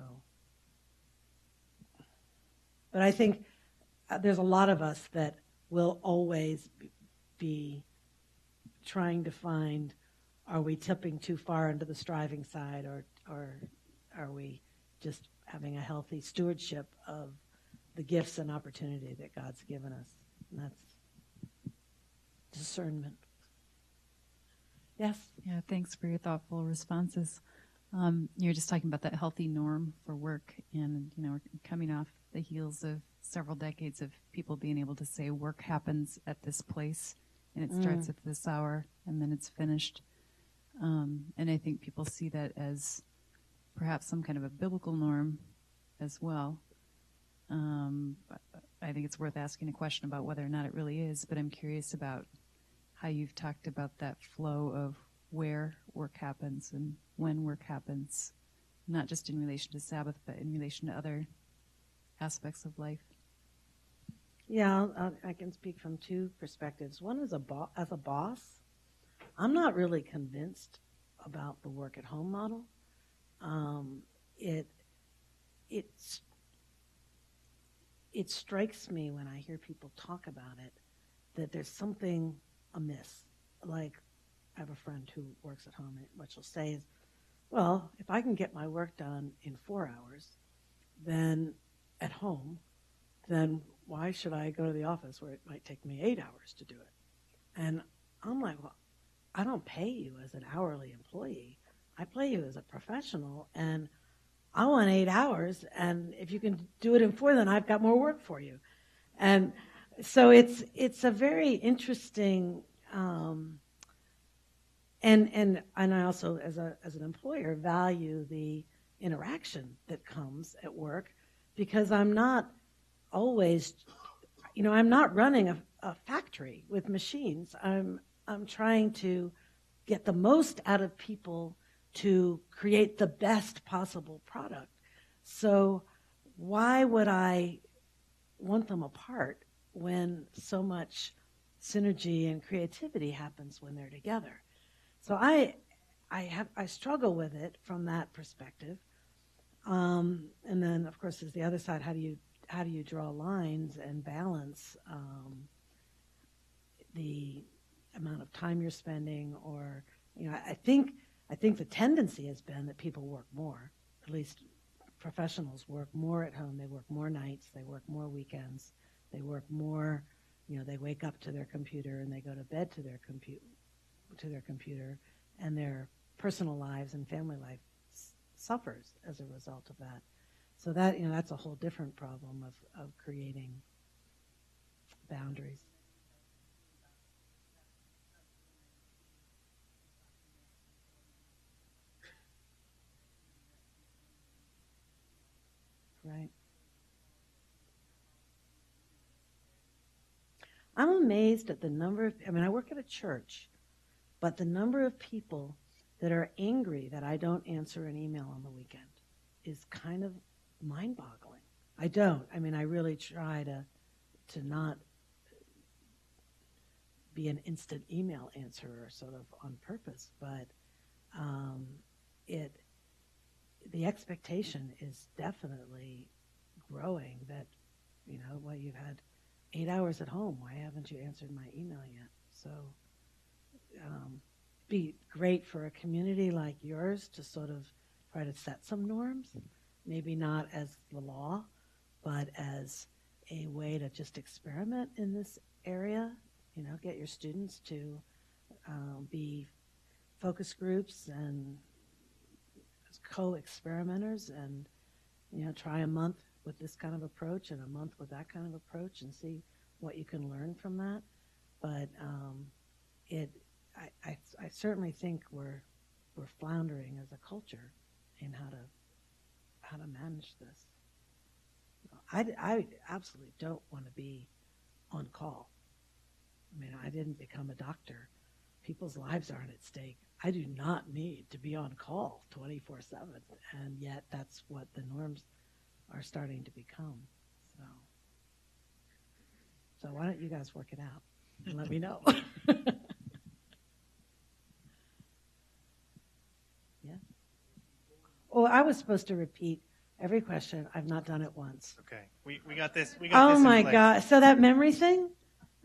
but I think there's a lot of us that will always be trying to find, are we tipping too far into the striving side, or are we just having a healthy stewardship of the gifts and opportunity that God's given us? And that's discernment. Yes? Yeah, thanks for your thoughtful responses. You're just talking about that healthy norm for work, and we're coming off the heels of several decades of people being able to say work happens at this place, and it starts at this hour, and then it's finished. And I think people see that as perhaps some kind of a biblical norm as well. I think it's worth asking a question about whether or not it really is, but I'm curious about how you've talked about that flow of where work happens and when work happens, not just in relation to Sabbath, but in relation to other aspects of life. Yeah, I can speak from two perspectives. One is as a boss, I'm not really convinced about the work at home model. It strikes me when I hear people talk about it that there's something amiss. Like, I have a friend who works at home, and what she'll say is, well, if I can get my work done in 4 hours, then at home, then why should I go to the office where it might take me 8 hours to do it? And I'm like, well, I don't pay you as an hourly employee. I pay you as a professional, and I want 8 hours, and if you can do it in 4, then I've got more work for you. And so it's a very interesting, and I also, as an employer, value the interaction that comes at work, because I'm not always, I'm not running a factory with machines. I'm trying to get the most out of people to create the best possible product. So why would I want them apart when so much synergy and creativity happens when they're together? So I struggle with it from that perspective. And then, of course, there's the other side. How do you draw lines and balance the amount of time you're spending? Or, I think the tendency has been that people work more. At least professionals work more at home. They work more nights. They work more weekends. They work more. They wake up to their computer and they go to bed to their computer, and their personal lives and family life suffers as a result of that. So that that's a whole different problem of creating boundaries. Right. I'm amazed at the number of, I work at a church, but the number of people that are angry that I don't answer an email on the weekend is kind of mind-boggling. I don't. I really try to not be an instant email answerer sort of on purpose, but the expectation is definitely growing that well, you've had 8 hours at home. Why haven't you answered my email yet? So be great for a community like yours to sort of try to set some norms, maybe not as the law, but as a way to just experiment in this area, get your students to be focus groups and co-experimenters and, try a month with this kind of approach and a month with that kind of approach and see what you can learn from that. But I certainly think we're floundering as a culture in how to manage this. I absolutely don't want to be on call. I mean, I didn't become a doctor. People's lives aren't at stake. I do not need to be on call 24/7, and yet that's what the norms are starting to become. So why don't you guys work it out and let me know? Yeah. Oh, I was supposed to repeat every question. I've not done it once. Okay, we got this. We got this. Oh my in place. God! So that memory thing,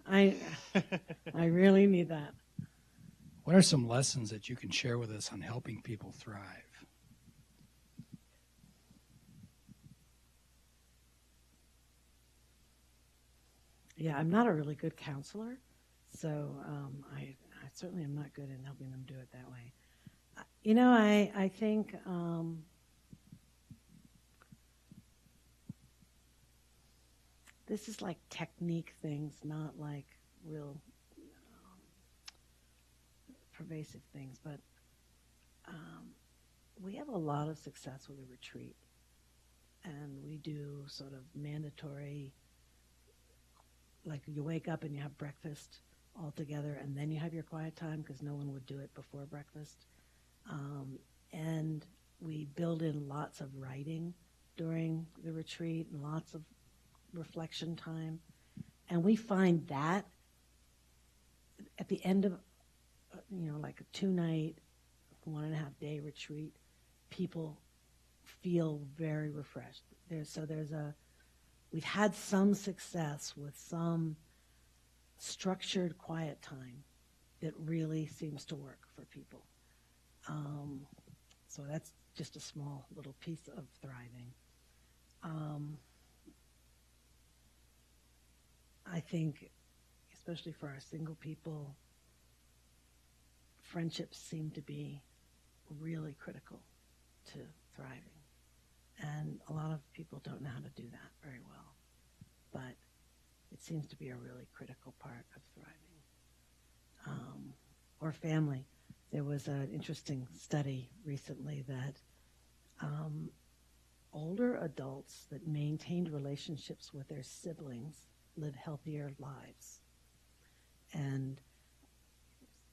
I really need that. What are some lessons that you can share with us on helping people thrive? Yeah, I'm not a really good counselor, so I certainly am not good in helping them do it that way. I think this is like technique things, not like real pervasive things, but we have a lot of success with a retreat, and we do sort of mandatory, like you wake up and you have breakfast all together, and then you have your quiet time because no one would do it before breakfast. And we build in lots of writing during the retreat and lots of reflection time. And we find that at the end of, like a 2-night, 1.5-day retreat, people feel very refreshed. We've had some success with some structured quiet time that really seems to work for people. So that's just a small little piece of thriving. I think, especially for our single people, friendships seem to be really critical to thriving. And a lot of people don't know how to do that very well. But it seems to be a really critical part of thriving. Or family. There was an interesting study recently that older adults that maintained relationships with their siblings live healthier lives. And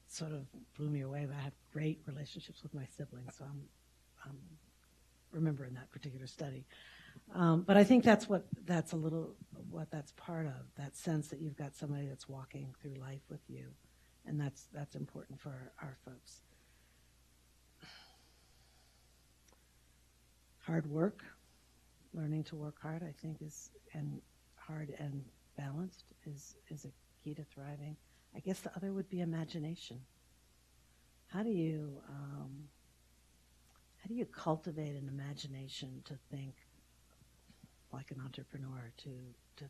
sort of blew me away, but I have great relationships with my siblings, so I'm remembering that particular study. But I think that's what that's part of, that sense that you've got somebody that's walking through life with you, and that's important for our folks. Hard work, learning to work hard, I think hard and balanced is a key to thriving. I guess the other would be imagination. How do you cultivate an imagination to think like an entrepreneur, to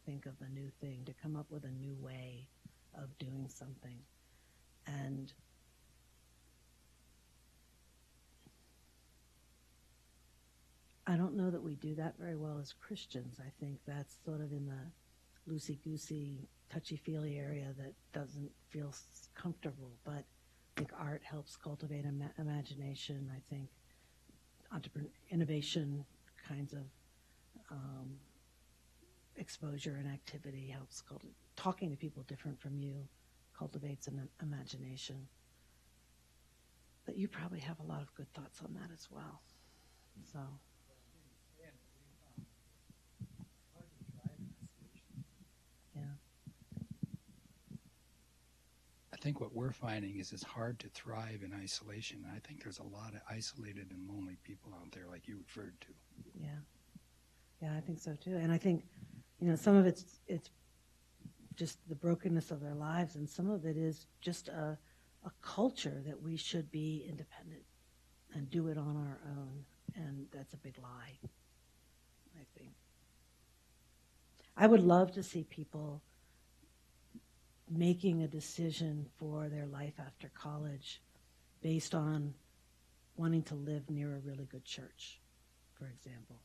think of a new thing, to come up with a new way of doing something? And I don't know that we do that very well as Christians. I think that's sort of in the loosey-goosey, touchy-feely area that doesn't feel comfortable. But I think art helps cultivate imagination. I think innovation kinds of exposure and activity helps talking to people different from you cultivates an imagination. But you probably have a lot of good thoughts on that as well. So. Yeah. I think what we're finding is it's hard to thrive in isolation. I think there's a lot of isolated and lonely people out there, like you referred to. Yeah. Yeah, I think so too. And I think some of it's just the brokenness of their lives, and some of it is just a culture that we should be independent and do it on our own, and that's a big lie, I think. I would love to see people making a decision for their life after college based on wanting to live near a really good church, for example,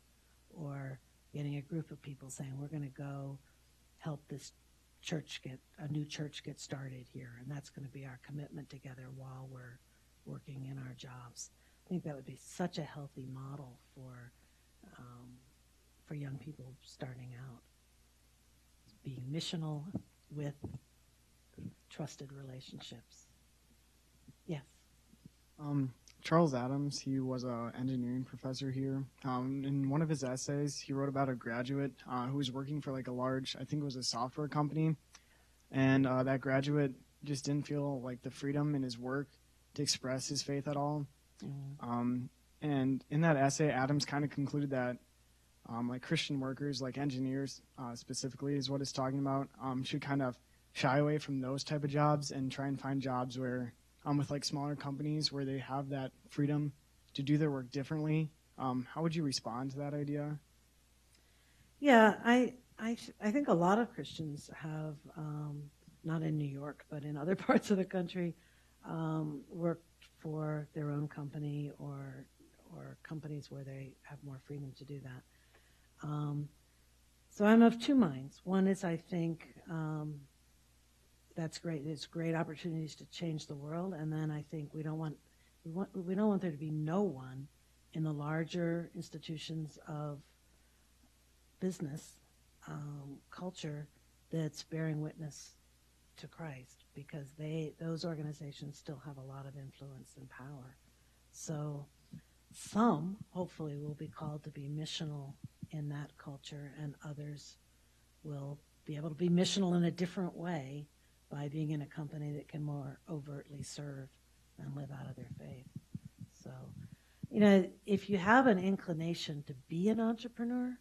or getting a group of people saying, we're going to go help this a new church get started here, and that's going to be our commitment together while we're working in our jobs. I think that would be such a healthy model for young people starting out. Being missional with trusted relationships. Yes. Charles Adams, he was an engineering professor here. In one of his essays, he wrote about a graduate who was working for like a large, I think it was a software company, and that graduate just didn't feel like the freedom in his work to express his faith at all. And in that essay, Adams kind of concluded that like Christian workers, like engineers specifically is what it's talking about, should kind of shy away from those type of jobs and try and find jobs where with like smaller companies where they have that freedom to do their work differently. How would you respond to that idea? Yeah, I think a lot of Christians have, not in New York, but in other parts of the country, worked for their own company or companies where they have more freedom to do that. So I'm of two minds. One is I think that's great. It's great opportunities to change the world, and then I think we don't want there to be no one in the larger institutions of business culture that's bearing witness to Christ, because those organizations still have a lot of influence and power. So some hopefully will be called to be missional in that culture, and others will be able to be missional in a different way by being in a company that can more overtly serve and live out of their faith. So, if you have an inclination to be an entrepreneur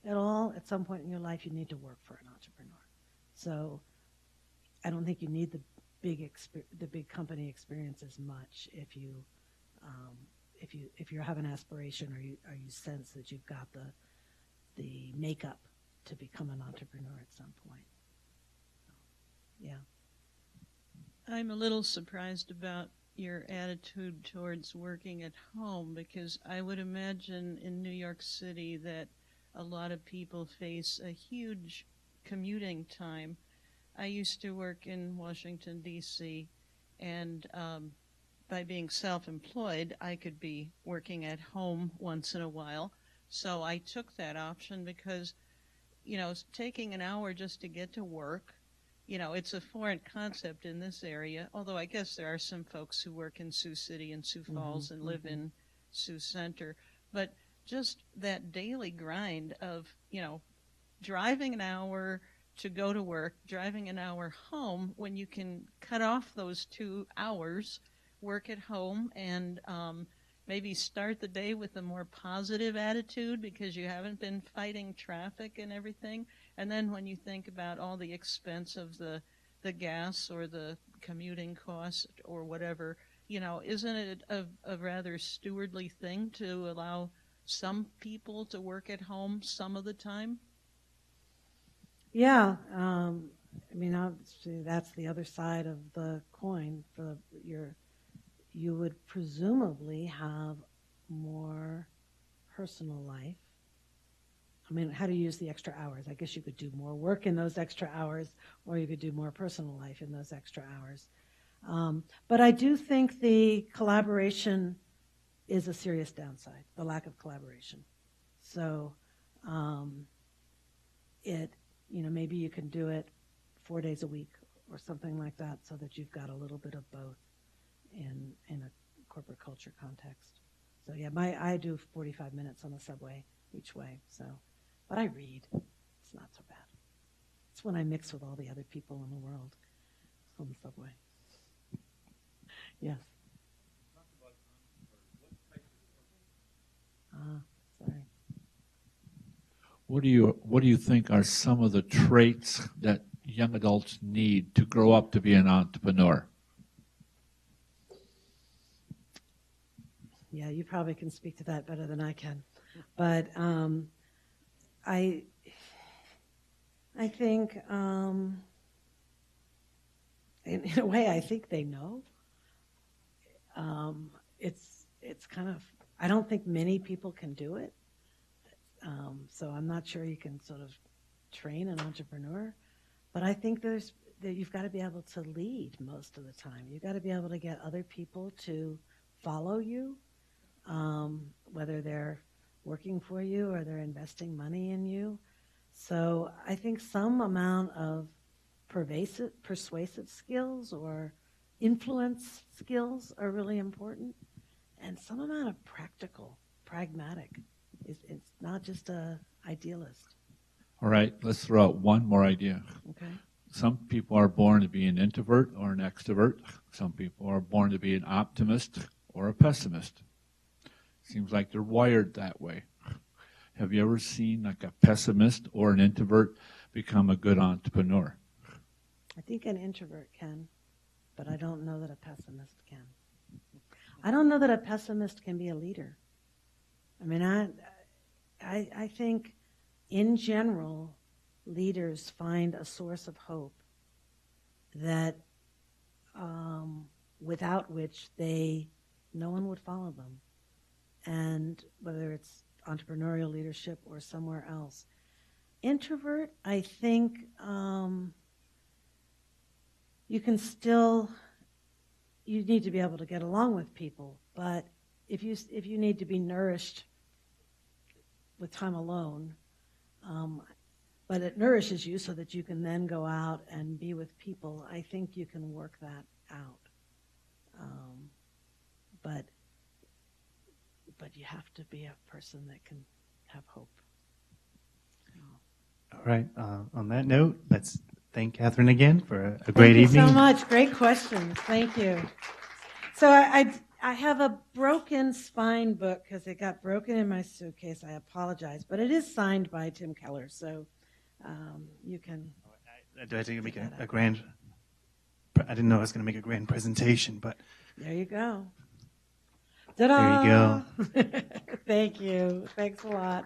at all, at some point in your life, you need to work for an entrepreneur. So I don't think you need the big company experience as much if you have an aspiration, or you sense that you've got the makeup to become an entrepreneur at some point. So, yeah. I'm a little surprised about your attitude towards working at home, because I would imagine in New York City that a lot of people face a huge commuting time. I used to work in Washington, D.C., and by being self-employed, I could be working at home once in a while. So I took that option because, taking an hour just to get to work, it's a foreign concept in this area, although I guess there are some folks who work in Sioux City and Sioux Falls and live in Sioux Center. But just that daily grind of, driving an hour to go to work, driving an hour home, when you can cut off those 2 hours, work at home, and maybe start the day with a more positive attitude because you haven't been fighting traffic and everything. And then when you think about all the expense of the gas or the commuting cost or whatever, isn't it a rather stewardly thing to allow some people to work at home some of the time? Yeah. Obviously that's the other side of the coin. You would presumably have more personal life. How do you use the extra hours? I guess you could do more work in those extra hours, or you could do more personal life in those extra hours. But I do think the collaboration is a serious downside, the lack of collaboration. So maybe you can do it 4 days a week or something like that, so that you've got a little bit of both in a corporate culture context. So yeah, I do 45 minutes on the subway each way. But I read. It's not so bad. It's when I mix with all the other people in the world on the subway. Yes. Sorry. What do you think are some of the traits that young adults need to grow up to be an entrepreneur? Yeah, you probably can speak to that better than I can. But I think, in a way, I think they know. It's kind of, I don't think many people can do it. So I'm not sure you can sort of train an entrepreneur. But I think that you've got to be able to lead most of the time. You've got to be able to get other people to follow you, whether they're working for you or they're investing money in you. So I think some amount of persuasive skills or influence skills are really important, and some amount of pragmatic. It's not just a idealist. All right, let's throw out one more idea. Okay. Some people are born to be an introvert or an extrovert. Some people are born to be an optimist or a pessimist. Seems like they're wired that way. Have you ever seen like a pessimist or an introvert become a good entrepreneur? I think an introvert can, but I don't know that a pessimist can. I don't know that a pessimist can be a leader. I mean, I think in general, leaders find a source of hope that without which no one would follow them. And whether it's entrepreneurial leadership or somewhere else. Introvert, I think you need to be able to get along with people, but if you need to be nourished with time alone, but it nourishes you so that you can then go out and be with people, I think you can work that out. But you have to be a person that can have hope. All right. On that note, let's thank Katherine again for a great evening. Thank you so much. Great questions. Thank you. So I have a broken spine book because it got broken in my suitcase. I apologize, but it is signed by Tim Keller, so you can. Do I think to make a grand? I didn't know I was going to make a grand presentation, but there you go. Ta-da! There you go. Thank you. Thanks a lot.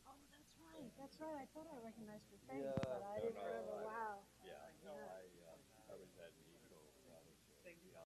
Oh, that's right. I thought I recognized your face, but I didn't remember. Wow.